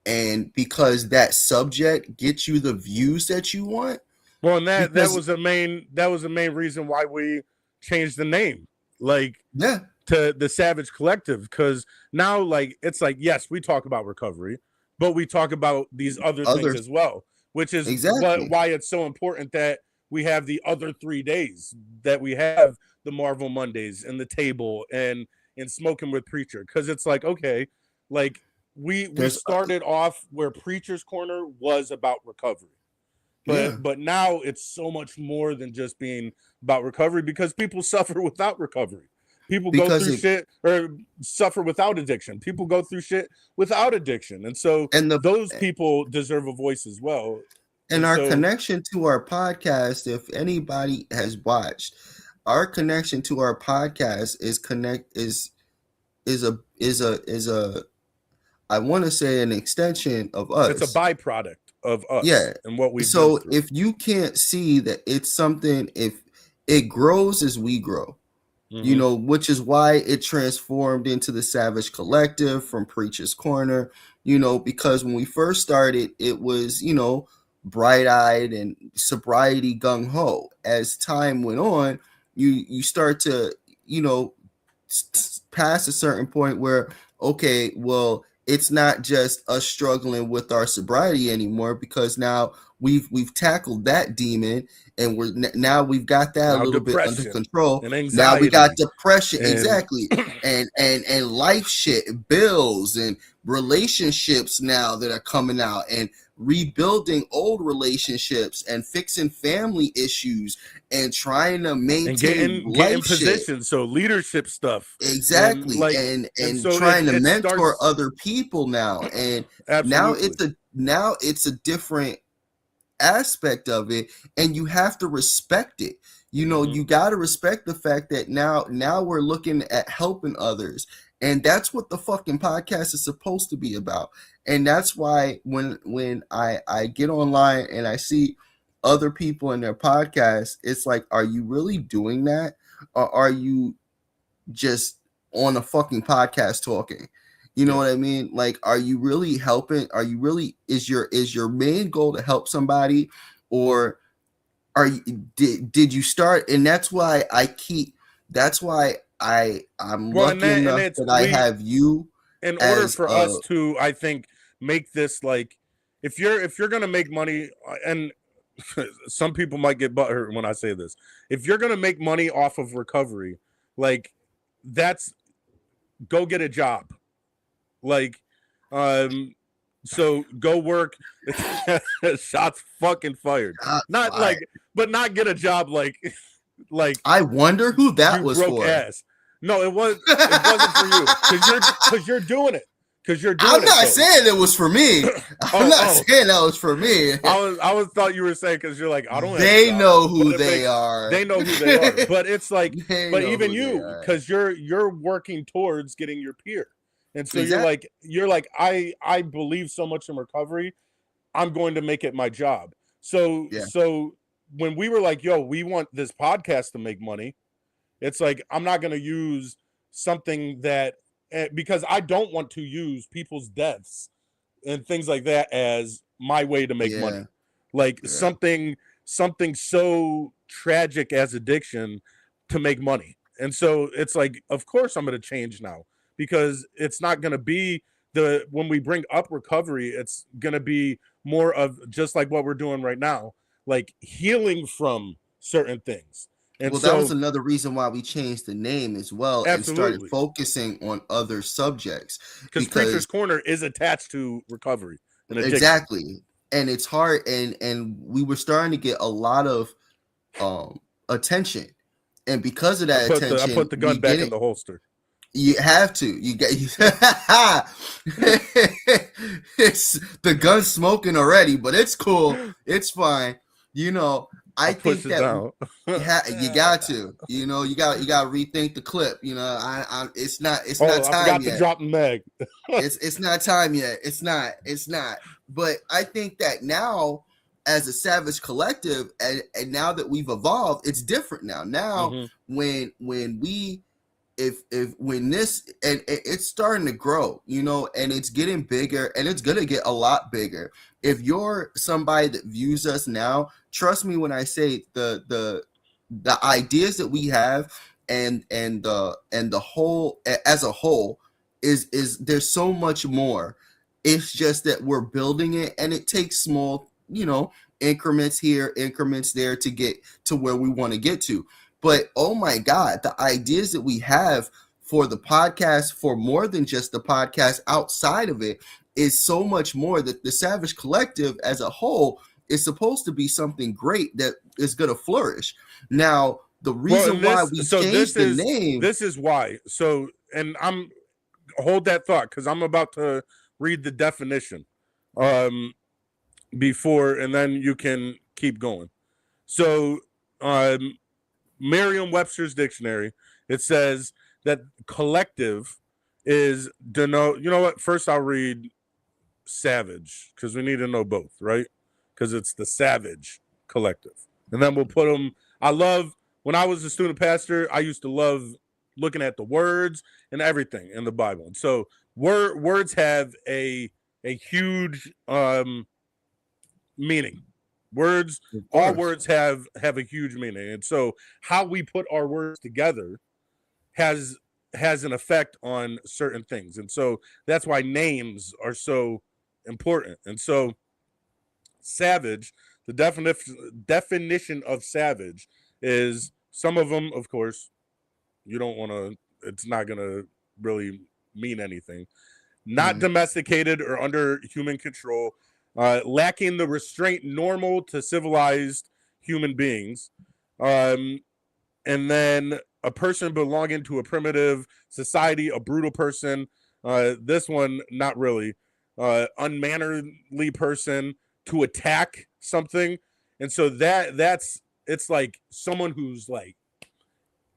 and because that subject gets you the views that you want? Well, and that Because, was the main reason why we changed the name, like yeah, to the Savage Collective, because now like it's like yes, we talk about recovery, but we talk about these other things others, as well, which is exactly. why it's so important that we have the other 3 days that we have the Marvel Mondays and the table and smoking with Preacher, because it's like okay, like we There's, started off where Preacher's Corner was about recovery. yeah, But now it's so much more than just being about recovery because people suffer without recovery. People go because through it, shit or suffer without addiction. People go through shit without addiction. And so and the, those people deserve a voice as well. and And our so connection to our podcast, if anybody has watched, our connection to our podcast is a I want to say an extension of it's a us. byproduct of us Yeah. and what we've been So through. if you can't see that it's something, if it grows as we grow, Mm-hmm. Which is why it transformed into the Savage Collective from Preacher's Corner, because when we first started, it was, bright eyed and sobriety gung ho. As time went on, you start to, past a certain point where, okay, well, it's not just us struggling with our sobriety anymore, because now we've tackled that demon, and now we've got that a Now little bit under depression control. and Now we got anxiety depression, and exactly, and life shit, bills and relationships now that are coming out, and rebuilding old relationships and fixing family issues and trying to and maintain getting life shit. positions. So leadership stuff. And Exactly. like and And so trying to it mentor starts other people now. And absolutely. now it's a different aspect of it, and you have to respect it. Mm-hmm. You got to respect the fact that now we're looking at helping others, and that's what the fucking podcast is supposed to be about. And that's why when I get online and I see other people in their podcast, it's like, are you really doing that, or are you just on a fucking podcast talking? You know Yeah. what I mean? Like, are you really helping? Are you really, is your main goal to help somebody, or are you, did you start? And that's why I'm Well, lucky and enough it's that I we have you in order as for us to, I think, make this like if you're gonna make money, and some people might get butthurt when I say this, if you're gonna make money off of recovery, like that's go get a job. Like, so go work. Shots fucking fired. Not Fire. like, but not get a job like I wonder who that you was broke for. ass. No, it wasn't for you because you're doing it. Because you're doing I'm it. not though. saying it was for me. I'm not saying that was for me. I thought you were saying because you're like, I don't. They know who they are. They know who they are. But it's like, They but know even who you, they are. because you're working towards getting your peer, and so Exactly. you're like, I believe so much in recovery, I'm going to make it my job. So Yeah. so when we were like, yo, we want this podcast to make money, it's like I'm not going to use something that because I don't want to use people's deaths and things like that as my way to make money. Like something so tragic as addiction to make money. And so it's like, of course I'm going to change now because it's not going to be when we bring up recovery, it's going to be more of just like what we're doing right now, like healing from certain things. And well, that was another reason why we changed the name as well and started focusing on other subjects. Because Preacher's Corner is attached to recovery and addiction. Exactly. And it's hard. And we were starting to get a lot of attention. And because of that attention, I put the gun back in the holster. You have to. You get it's the gun's smoking already, but it's cool. It's fine. You know, I think that you got to. You know, you got to rethink the clip. You know, it's not time yet. I forgot to drop the mag. It's not time yet. It's not. But I think that now, as a Savage Collective, and now that we've evolved, it's different now. Now, when we when this and it's starting to grow, you know, and it's getting bigger and it's gonna get a lot bigger. If you're somebody that views us now, trust me when I say the ideas that we have and the whole as a whole is there's so much more. It's just that we're building it and it takes small, you know, increments here, increments there to get to where we want to get to. But oh my God, the ideas that we have for the podcast, for more than just the podcast outside of it, is so much more that the Savage Collective as a whole is supposed to be something great that is going to flourish. Now, the reason why we changed the name. This is why. So, and I'm hold that thought because I'm about to read the definition before, and then you can keep going. So, Merriam-Webster's dictionary, it says that collective is denote. You know what? First, I'll read Savage because we need to know both, right? Because it's the Savage Collective, and then we'll put them. I love when I was a student pastor. I used to love looking at the words and everything in the Bible, and so words have a huge meaning. Words, all words have a huge meaning, and so how we put our words together has an effect on certain things, and so that's why names are so important. And so, savage, the definition of savage is some of them, of course, you don't want to. It's not going to really mean anything. Not domesticated or under human control. Lacking the restraint normal to civilized human beings. And then a person belonging to a primitive society, a brutal person. This one, not really. Unmannerly person to attack something. And so it's like someone who's like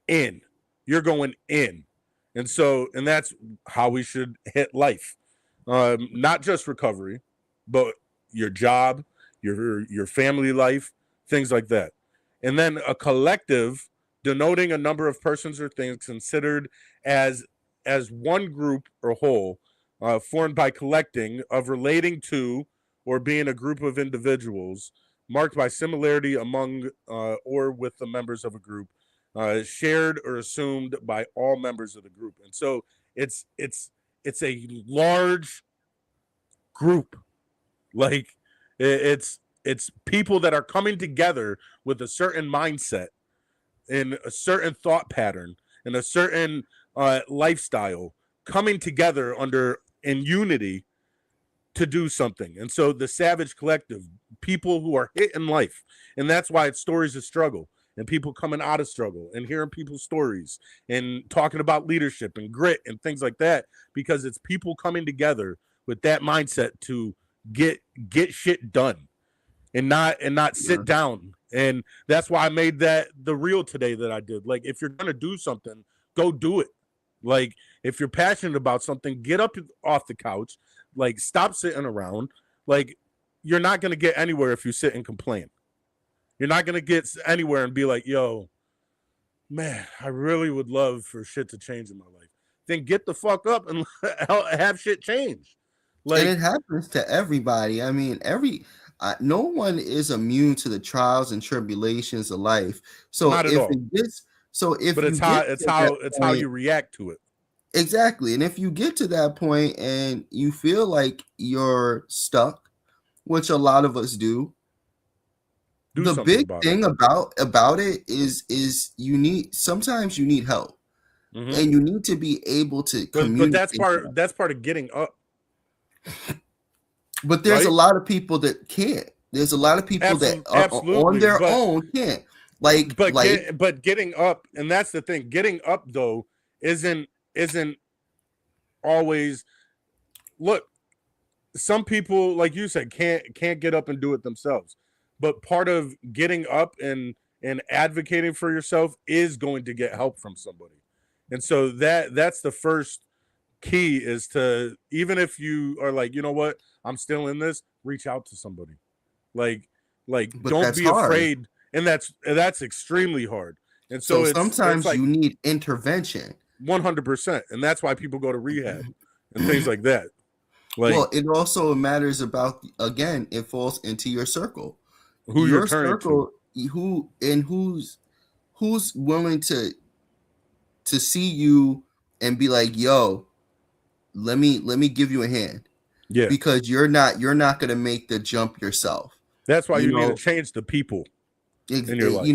in. You're going in. And so, and that's how we should hit life. Not just recovery, but your job, your family life, things like that. And then a collective denoting a number of persons or things considered as one group or whole, formed by collecting of relating to or being a group of individuals marked by similarity among or with the members of a group, shared or assumed by all members of the group. And so it's a large group. Like it's people that are coming together with a certain mindset and a certain thought pattern and a certain lifestyle coming together under and unity to do something. And so the Savage Collective, people who are hit in life, and that's why it's stories of struggle and people coming out of struggle and hearing people's stories and talking about leadership and grit and things like that, because it's people coming together with that mindset to get shit done and not sit down. And that's why I made that the reel today that I did. Like, if you're gonna do something, go do it. Like, if you're passionate about something, get up off the couch. Like, stop sitting around. Like, you're not gonna get anywhere if you sit and complain. You're not gonna get anywhere and be like, yo, man, I really would love for shit to change in my life. Then get the fuck up and have shit change. Like, and it happens to everybody. I mean, no one is immune to the trials and tribulations of life. So not at all. But it's how you react to it. Exactly. And if you get to that point and you feel like you're stuck, which a lot of us do, the big thing about it is sometimes you need help. Mm-hmm. And you need to be able to communicate. But that's part of getting up. But there's a lot of people that can't. There's a lot of people that on their own can't. But getting up, and that's the thing. Getting up though isn't always. Look, some people, like you said, can't get up and do it themselves. But part of getting up and advocating for yourself is going to get help from somebody. And so that's the first key, is to, even if you are like, you know what, I'm still in this, reach out to somebody. Like don't be afraid. And that's extremely hard. And so sometimes you need intervention. 100%. And that's why people go to rehab and things like that. Like, well, it also matters about, again, it falls into your circle. Who you're turning to. Who's willing to see you and be like, yo, let me give you a hand. Yeah. Because you're not going to make the jump yourself. That's why you need to change the people in your life.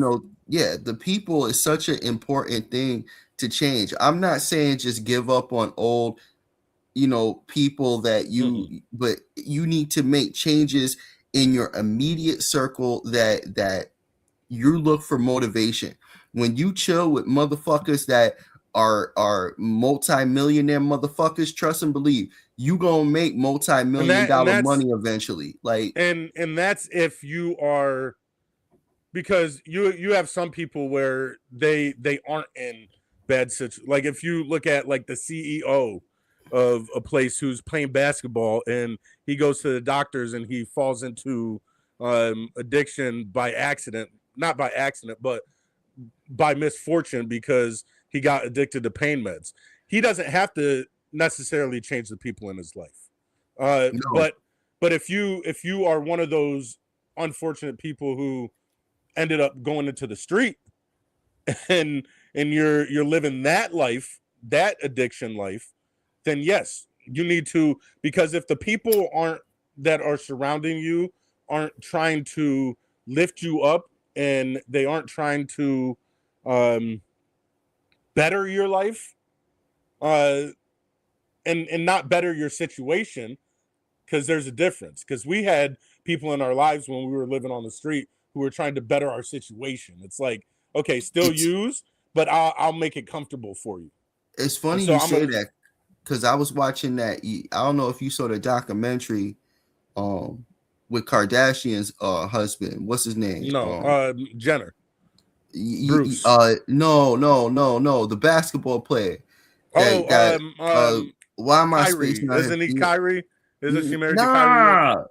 The people is such an important thing to change. I'm not saying just give up on old, people that but you need to make changes in your immediate circle that you look for motivation. When you chill with motherfuckers that are multi-millionaire motherfuckers, trust and believe you gonna make multi-million-dollar money eventually. Like, and that's if you are, because you have some people where they aren't in bad situations. Like, if you look at like the CEO of a place who's playing basketball and he goes to the doctors and he falls into addiction by accident, not by accident, but by misfortune, because he got addicted to pain meds. He doesn't have to necessarily change the people in his life. No. But if you are one of those unfortunate people who ended up going into the street and you're living that life, that addiction life, then yes, you need to, because if the people that are surrounding you aren't trying to lift you up and they aren't trying to better your life and not better your situation, because there's a difference. Because we had people in our lives when we were living on the street who were trying to better our situation. It's like, okay, still use, but I'll make it comfortable for you. It's funny you say that, because I was watching that. I don't know if you saw the documentary with Kardashian's husband. What's his name? No, Jenner. Bruce. No. The basketball player. Why am I spacing on Isn't he Kyrie? Isn't she married to Kyrie?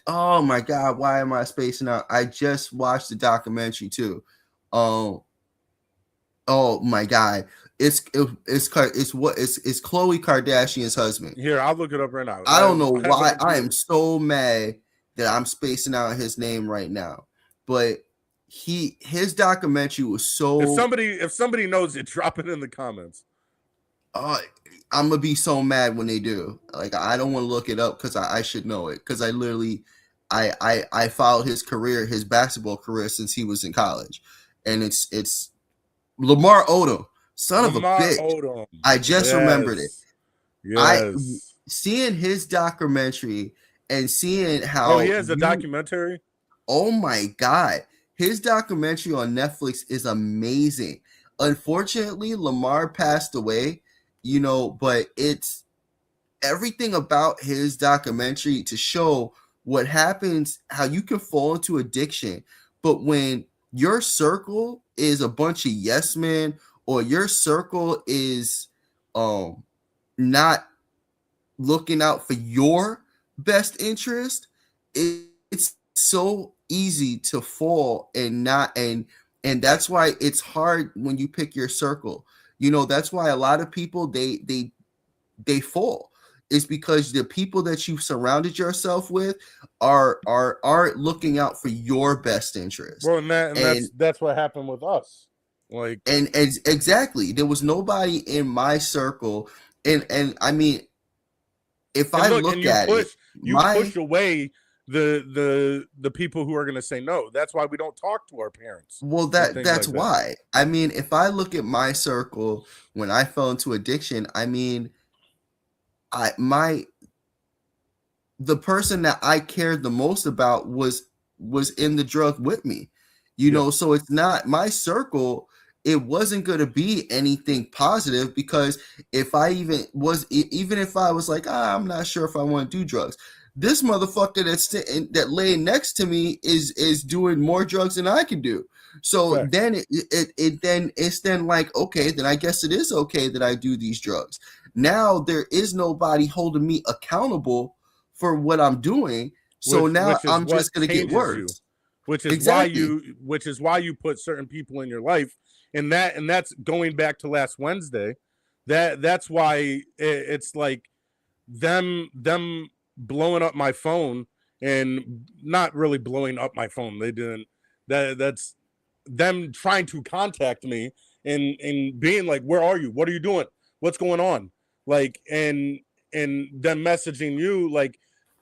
Oh my God, why am I spacing out? I just watched the documentary too. Oh my God. It's Khloe Kardashian's husband. Here, I'll look it up right now. I don't know why I am so mad that I'm spacing out his name right now. But his documentary was so. If somebody knows it, drop it in the comments. I'm gonna be so mad when they do. Like, I don't want to look it up because I should know it, because I literally I followed his career, his basketball career, since he was in college, and it's Lamar Odom, son of a bitch. Odom. I just remembered it. Yes. seeing his documentary and seeing Oh, how he has a documentary. oh my God, his documentary on Netflix is amazing. Unfortunately, Lamar passed away, but it's everything about his documentary to show what happens, how you can fall into addiction. But when your circle is a bunch of yes men, or your circle is not looking out for your best interest, it's so easy to fall and not and that's why it's hard when you pick your circle. That's why a lot of people they fall. It's because the people that you've surrounded yourself with aren't looking out for your best interest. Well, that's what happened with us. Like, and exactly, there was nobody in my circle, and I mean, if I look at it, you push away the people who are going to say no. That's why we don't talk to our parents. Well, that's why. I mean, if I look at my circle when I fell into addiction, I mean, the person that I cared the most about was in the drug with me, so it's not my circle. It wasn't going to be anything positive, because if I was like, I'm not sure if I want to do drugs, this motherfucker that lay next to me is doing more drugs than I can do. So right. Then it's like, okay, then I guess it is okay that I do these drugs. Now there is nobody holding me accountable for what I'm doing. So now I'm just going to get worse. Which is why you put certain people in your life, and that's going back to last Wednesday. That's why it's like them blowing up my phone, and not really blowing up my phone. They didn't. That's them trying to contact me and being like, "Where are you? What are you doing? What's going on?" Like, and them messaging you, like,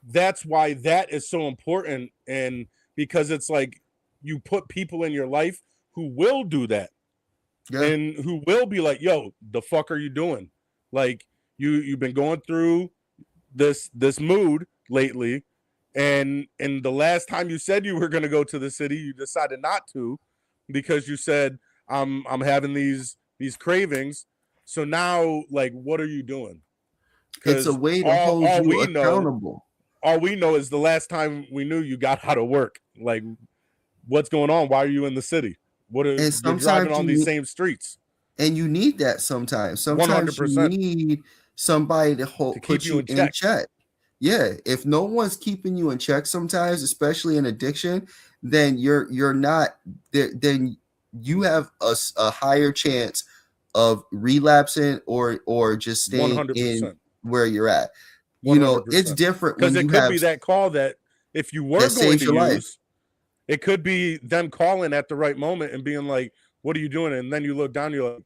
that's why that is so important. And because it's like you put people in your life who will do that, and who will be like, "Yo, the fuck are you doing? Like, you've been going through this mood lately, and the last time you said you were going to go to the city, you decided not to, because you said I'm having these cravings. So now, like, what are you doing?" It's a way to hold you accountable. All we know is the last time we knew you got out of work. Like, what's going on? Why are you in the city? You're driving on these same streets. And you need that sometimes. Sometimes 100%. You need somebody to put you in check. Yeah, if no one's keeping you in check sometimes, especially in addiction, then you're not there. Then you have a higher chance of relapsing or just staying 100%. In where you're at. 100%. It's different because it could be that call that if you were going to use, life. It could be them calling at the right moment and being like, "What are you doing?" And then you look down, you're like,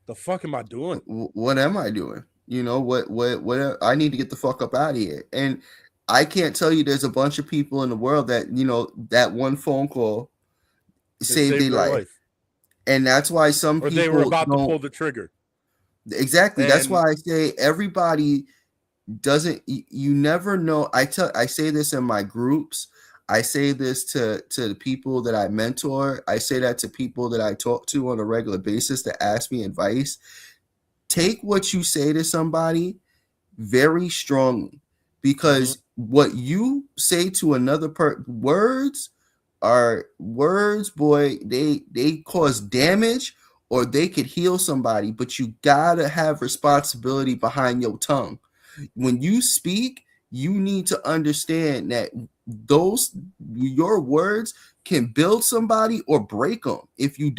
"The fuck am I doing? What am I doing? What I need to get the fuck up out of here." And I can't tell you, there's a bunch of people in the world that that one phone call saved their life. And that's why some people they were about to pull the trigger. Exactly. That's why I say everybody doesn't. You never know. I say this in my groups. I say this to the people that I mentor. I say that to people that I talk to on a regular basis that ask me advice. Take what you say to somebody very strongly, because what you say to another words, boy, they cause damage, or they could heal somebody, but you gotta have responsibility behind your tongue. When you speak, you need to understand that your words can build somebody or break them if you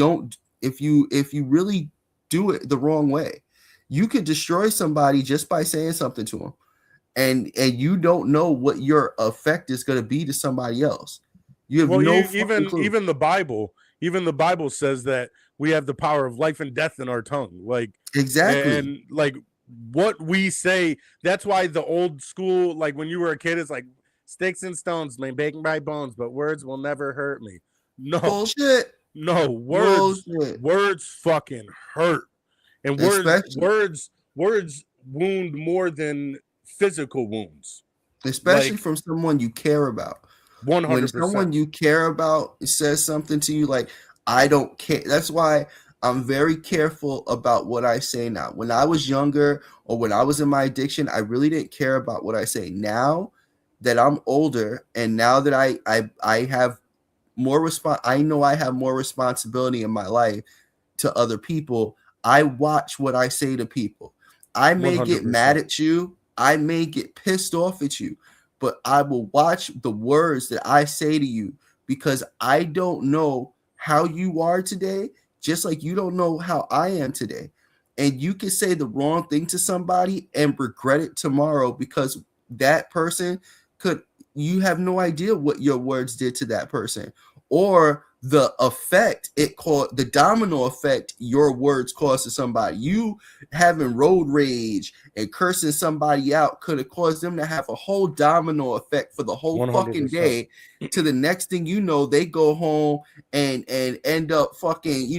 really do it the wrong way. You could destroy somebody just by saying something to them, and you don't know what your effect is going to be to somebody else. You have clue. Even the Bible says that we have the power of life and death in our tongue. Like, exactly. And like what we say, that's why the old school, like when you were a kid, it's like sticks and stones may break my bones, but words will never hurt me. No bullshit. No, words fucking hurt. And words wound more than physical wounds, especially like, from someone you care about. 100%. When someone you care about says something to you, like, I don't care. That's why I'm very careful about what I say now. When I was younger or when I was in my addiction, I really didn't care about what I say. Now that I'm older and now that I have more I know I have more responsibility in my life to other people. I watch what I say to people. I may 100%. get mad at you. I may get pissed off at you, but I will watch the words that I say to you because I don't know how you are today, just like you don't know how I am today. And you can say the wrong thing to somebody and regret it tomorrow because that person you have no idea what your words did to that person or the effect it called, the domino effect your words caused to somebody. You having road rage and cursing somebody out could have caused them to have a whole domino effect for the whole 100%. fucking day. To the next thing you know, they go home and end up fucking,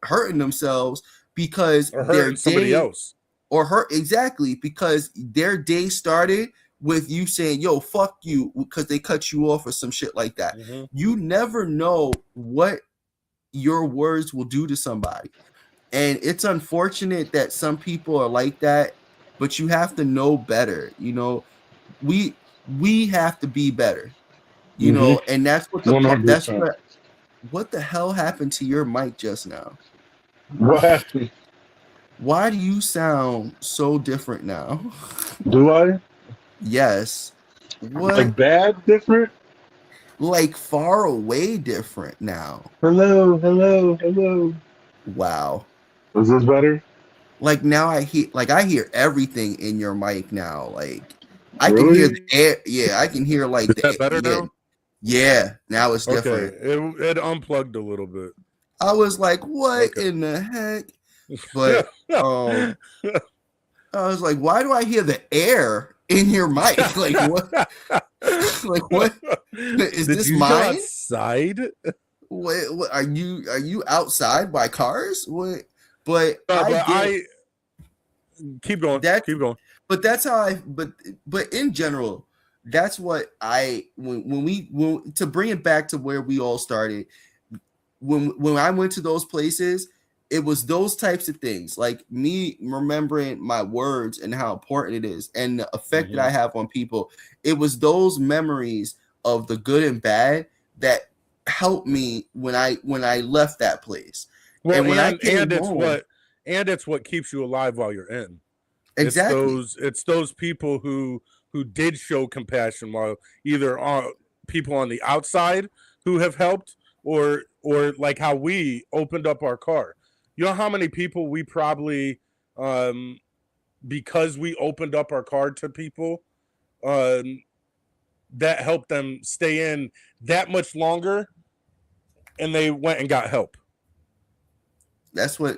hurting themselves because Or hurting somebody else. Or hurt, exactly, because their day started with you saying, yo, fuck you, because they cut you off or some shit like that. Mm-hmm. You never know what your words will do to somebody. And it's unfortunate that some people are like that, but you have to know better. We have to be better, and that's what what the hell happened to your mic just now? What happened? Why do you sound so different now? Do I? Yes. What? Like bad different? Like far away different now. Hello. Wow. Is this better? Like now I hear everything in your mic now. Like I really? can hear the air. Yeah, I can hear like Is that better now? Yeah, now it's different. Okay. It unplugged a little bit. I was like, what in the heck? But I was like, why do I hear the air in your mic? Like what? Like what? Is Did this you mine? go outside? What are you outside by cars? What? But I keep going. Keep going. But that's how but in general, that's what when to bring it back to where we all started. When I went to those places, it was those types of things, like me remembering my words and how important it is and the effect that I have on people. It was those memories of the good and bad that helped me when I left that place. Well, and when I came it's home, it's what keeps you alive while you're in. Exactly. It's those people who did show compassion, while either people on the outside who have helped, or like how we opened up our car. You know how many people we probably, because we opened up our car to people, that helped them stay in that much longer, and they went and got help. That's what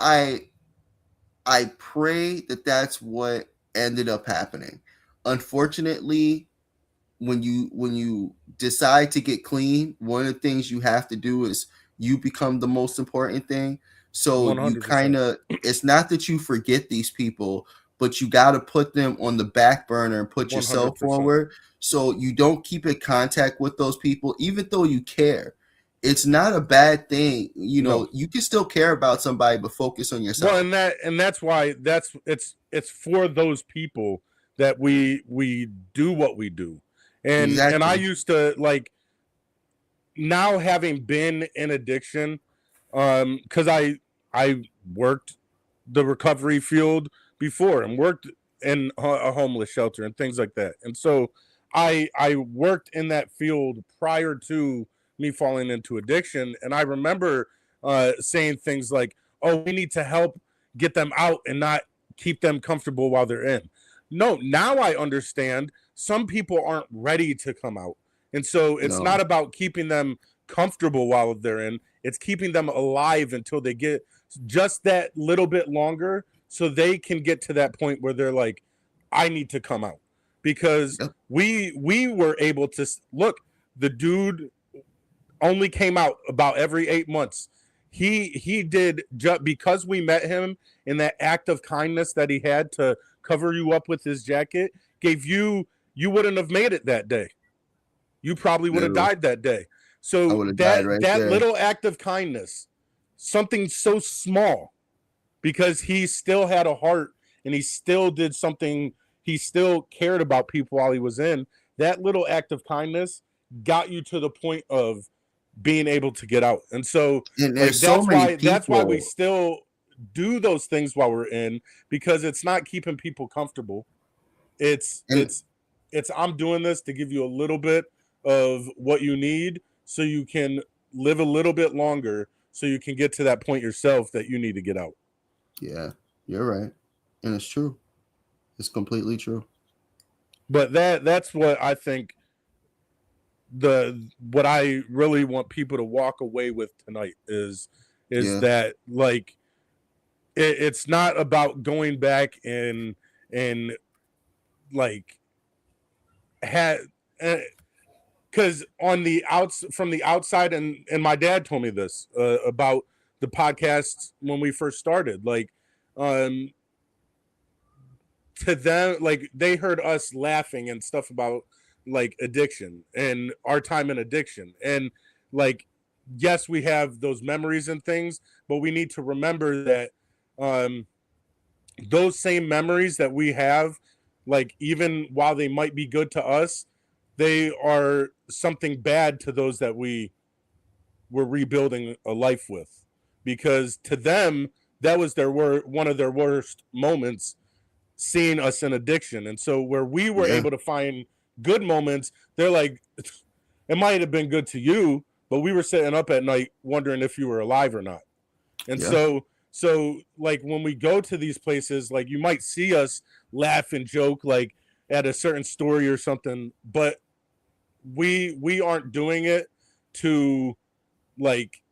I pray that's what ended up happening. Unfortunately, when you decide to get clean, one of the things you have to do is you become the most important thing. So 100%. you kind of, it's not that you forget these people, but you got to put them on the back burner and put yourself 100%. forward. So you don't keep in contact with those people, even though you care. It's not a bad thing. No. You can still care about somebody, but focus on yourself. Well, and that's why it's for those people that we do what we do. And Exactly. And I used to, like, now having been in addiction, because I worked the recovery field before and worked in a homeless shelter and things like that. And so I worked in that field prior to me falling into addiction. And I remember saying things like, oh, we need to help get them out and not keep them comfortable while they're in. No, now I understand some people aren't ready to come out. And so it's not about keeping them comfortable while they're in. It's keeping them alive until they get just that little bit longer so they can get to that point where they're like, I need to come out. Because we were able to look, the dude only came out about every 8 months. he did just because we met him in that act of kindness that he had to cover you up with his jacket, gave you wouldn't have made it that day. You probably would have died that day. I So would have died right that there. little act of kindness, something so small, because he still had a heart and he still did something, he still cared about people while he was in. That little act of kindness got you to the point of being able to get out. And so And like, there's so many that's why we people. still do those things while we're in, because it's not keeping people comfortable. It's And- I'm doing this to give you a little bit of what you need so you can live a little bit longer, so you can get to that point yourself that you need to get out. Yeah, you're right. And it's true. It's completely true. But that's what I think what I really want people to walk away with tonight is Yeah. that like it's not about going back and like had because on the from the outside, and my dad told me this about the podcast when we first started, like to them, like they heard us laughing and stuff about like addiction and our time in addiction, and like yes, we have those memories and things, but we need to remember that those same memories that we have, like even while they might be good to us, they are something bad to those that we were rebuilding a life with, because to them that was one of their worst moments, seeing us in addiction. And so where we were able to find good moments, they're like, it might have been good to you, but we were sitting up at night wondering if you were alive or not. And so like when we go to these places, like you might see us laugh and joke like at a certain story or something, but we aren't doing it to like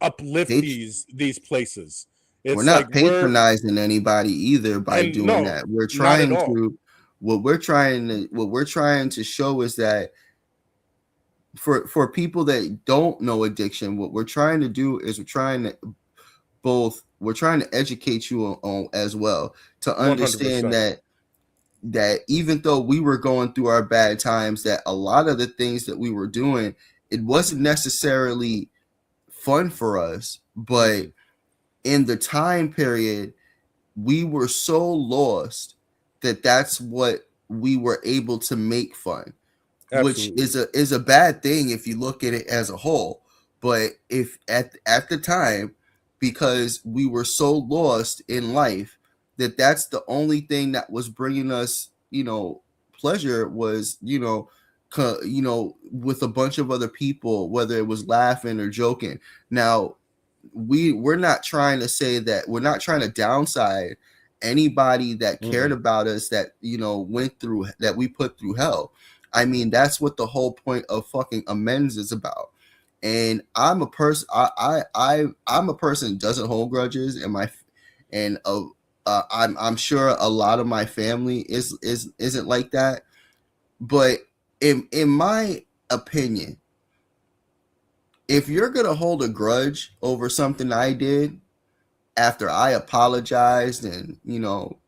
uplift these places. We're not patronizing anybody either by doing that. We're trying to what we're trying to show is that for people that don't know addiction, what we're trying to do is we're trying to educate you on as well, to understand 100%. that even though we were going through our bad times, that a lot of the things that we were doing, it wasn't necessarily fun for us, but in the time period, we were so lost that that's what we were able to make fun. Absolutely. Which is a bad thing if you look at it as a whole. But if at the time, because we were so lost in life, that's the only thing that was bringing us, pleasure was, with a bunch of other people, whether it was laughing or joking. Now, we're not trying to say that, we're not trying to downside anybody that cared about us, that went through, that we put through hell. I mean, that's what the whole point of fucking amends is about. And I'm a person, I'm a person who doesn't hold grudges, and I'm sure a lot of my family isn't like that. But in my opinion, if you're gonna hold a grudge over something I did after I apologized and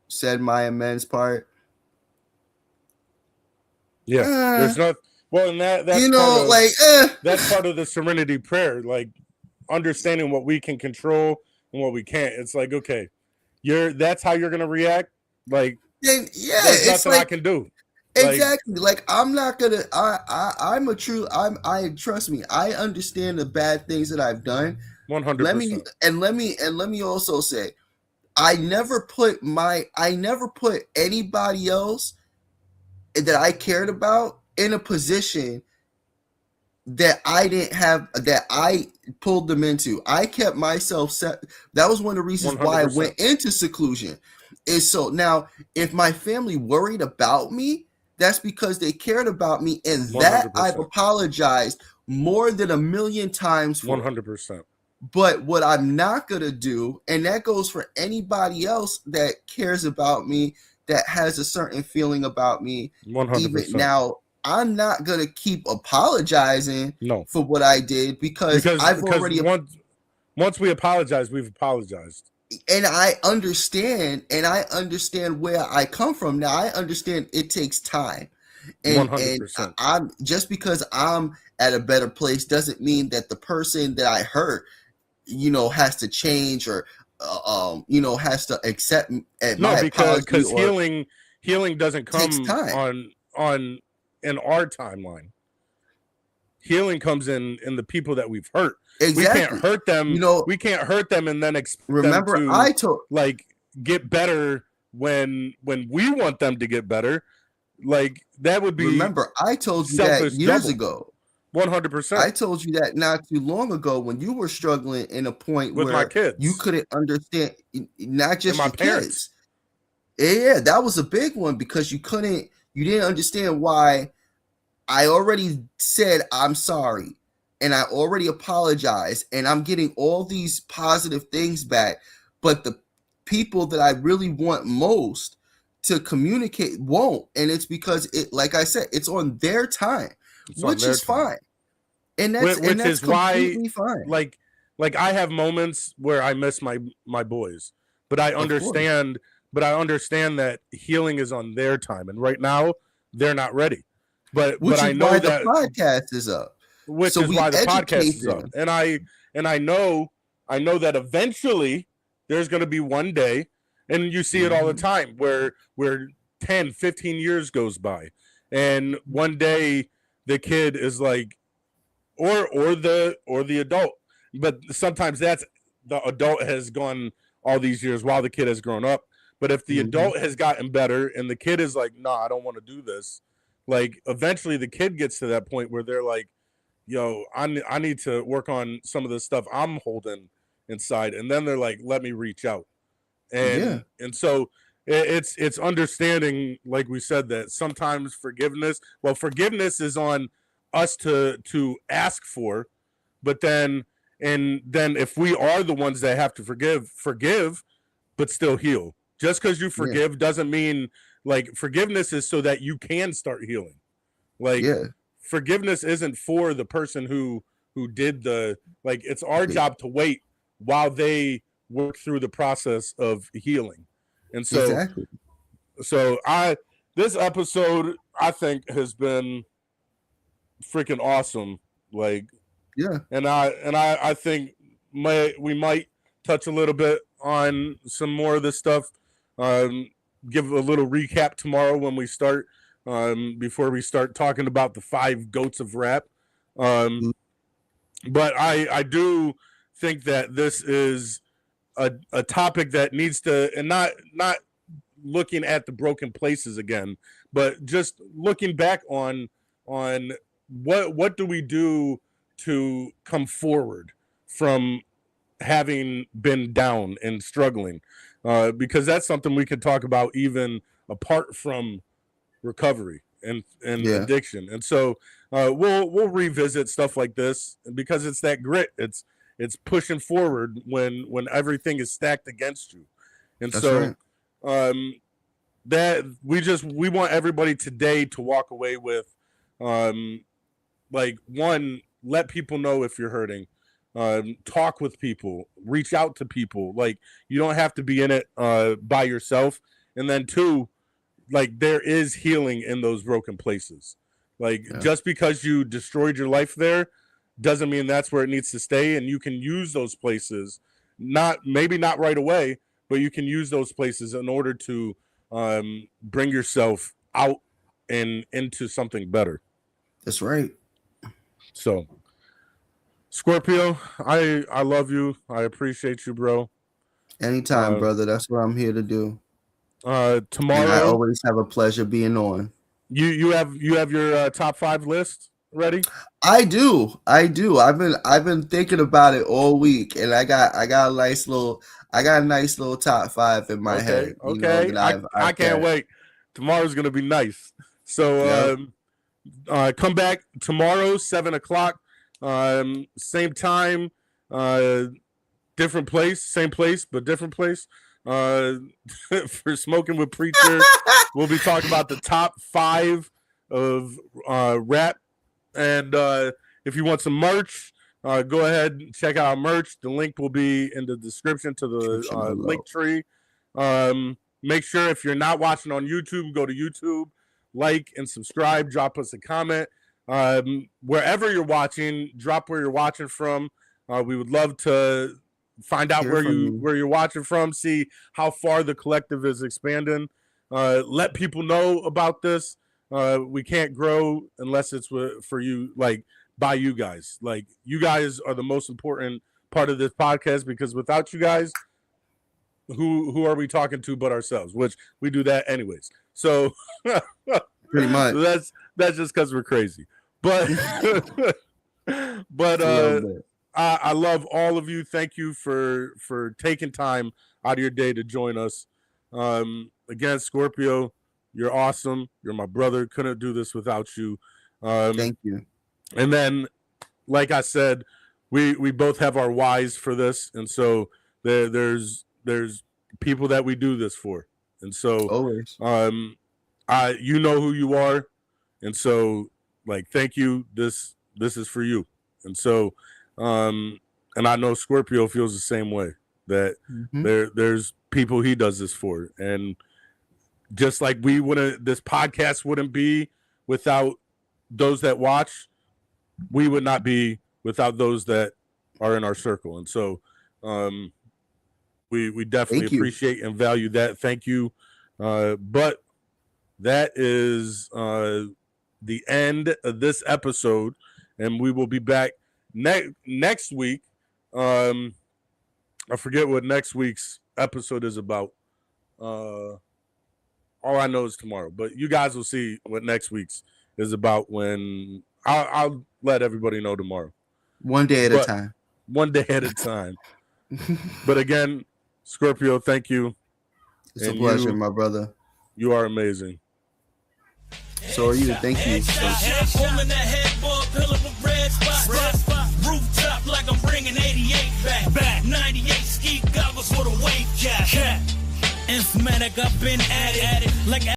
said my amends part, there's not. Well, and that's that's part of the serenity prayer, like understanding what we can control and what we can't. It's like, okay, that's how you're gonna react. Like, there's nothing I can do. Exactly. Like I'm not gonna. Trust me. I understand the bad things that I've done. 100%. Let me also say, I never put anybody else that I cared about in a position that I didn't have, that I pulled them into. I kept myself set. That was one of the reasons 100%. Why I went into seclusion. Is so now if my family worried about me, that's because they cared about me, and 100%. That I've apologized more than 1,000,000 times for. 100%. But what I'm not gonna do, and that goes for anybody else that cares about me, that has a certain feeling about me, 100%. Even now, I'm not gonna keep apologizing for what I did because I've already. Once we apologize, we've apologized. And I understand where I come from. Now I understand it takes time. And 100%. I'm just because I'm at a better place doesn't mean that the person that I hurt, has to change or has to accept no, because healing doesn't come on in our timeline. Healing comes in the people that we've hurt. Exactly. We can't hurt them. We can't hurt them and then expect them to get better when we want them to get better. Like that would be. Remember, I told you that years ago. 100%. I told you that not too long ago when you were struggling in a point with where my kids. You couldn't understand, not just my your parents. Kids. Yeah, that was a big one because you didn't understand why. I already said I'm sorry and I already apologized and I'm getting all these positive things back, but the people that I really want most to communicate won't, and it's because like I said, it's on their time, which is fine, and that's completely fine. Like I have moments where I miss my boys, but I understand that healing is on their time, and right now they're not ready. But I know that the podcast is up, which is why the podcast is up, and I know that eventually there's going to be one day. And you see it all the time where 10, 15 years goes by. And one day the kid is like, or the adult. But sometimes that's the adult has gone all these years while the kid has grown up. But if the adult has gotten better and the kid is like, no, I don't want to do this. Like eventually the kid gets to that point where they're like, yo, I need to work on some of the stuff I'm holding inside. And then they're like, let me reach out. And so it's understanding, like we said, that sometimes forgiveness is on us to ask for, but then if we are the ones that have to forgive, but still heal. Just because you forgive doesn't mean like forgiveness is so that you can start healing. Like forgiveness isn't for the person who did it's our job to wait while they work through the process of healing. And so this episode I think has been freaking awesome. And I think we might touch a little bit on some more of this stuff. Give a little recap tomorrow when we start before we start talking about the 5 goats of rap. But I do think that this is a topic that needs to, and not looking at the broken places again, but just looking back on what do we do to come forward from having been down and struggling, because that's something we could talk about even apart from recovery and addiction. And so we'll revisit stuff like this because it's that grit. It's pushing forward when everything is stacked against you. And that's so right. That we want everybody today to walk away with one, let people know if you're hurting. Talk with people, reach out to people. Like you don't have to be in it by yourself. And then 2, like there is healing in those broken places. Just because you destroyed your life there doesn't mean that's where it needs to stay, and you can use those places, maybe not right away, but you can use those places in order to bring yourself out and into something better. That's right. So, Scorpio, I love you. I appreciate you, bro. Anytime, brother. That's what I'm here to do. Tomorrow, and I always have a pleasure being on. You have your top 5 list ready? I do. I've been thinking about it all week, and I got a nice little top 5 in my head. Okay, I can't wait. Tomorrow's gonna be nice. So come back tomorrow, 7:00, same time, different place, same place but different place. For Smoking with Preacher, we'll be talking about the top 5 of rap. And if you want some merch, Go ahead and check out our merch. The link will be in the description to the link tree. Make sure if you're not watching on YouTube, go to YouTube, like and subscribe. Drop us a comment. Wherever you're watching, drop where you're watching from. We would love to find out where you're watching from. See how far the collective is expanding. Let people know about this. We can't grow unless it's for you, like by you guys. Like, you guys are the most important part of this podcast, because without you guys, who are we talking to but ourselves? Which we do that anyways. So pretty much that's just because we're crazy. But I love all of you. Thank you for taking time out of your day to join us. Again, Scorpio, you're awesome. You're my brother. Couldn't do this without you. Thank you. And then, like I said, we both have our whys for this, and so there's people that we do this for, and so always, you know who you are, and so, like, thank you. This is for you, and so, and I know Scorpio feels the same way, that there's people he does this for, and just like this podcast wouldn't be without those that watch, we would not be without those that are in our circle. And so we definitely appreciate and value that. Thank you. But that is the end of this episode, and we will be back next week. I forget what next week's episode is about. All I know is tomorrow, but you guys will see what next week's is about when I'll let everybody know tomorrow. One day at a time. One day at a time. But again, Scorpio, thank you. It's a pleasure, my brother. You are amazing. So are you. Thank you. Rooftop like I'm bringing 88 back. 98 ski goggles for the wave cap. Informatic, I've been at it like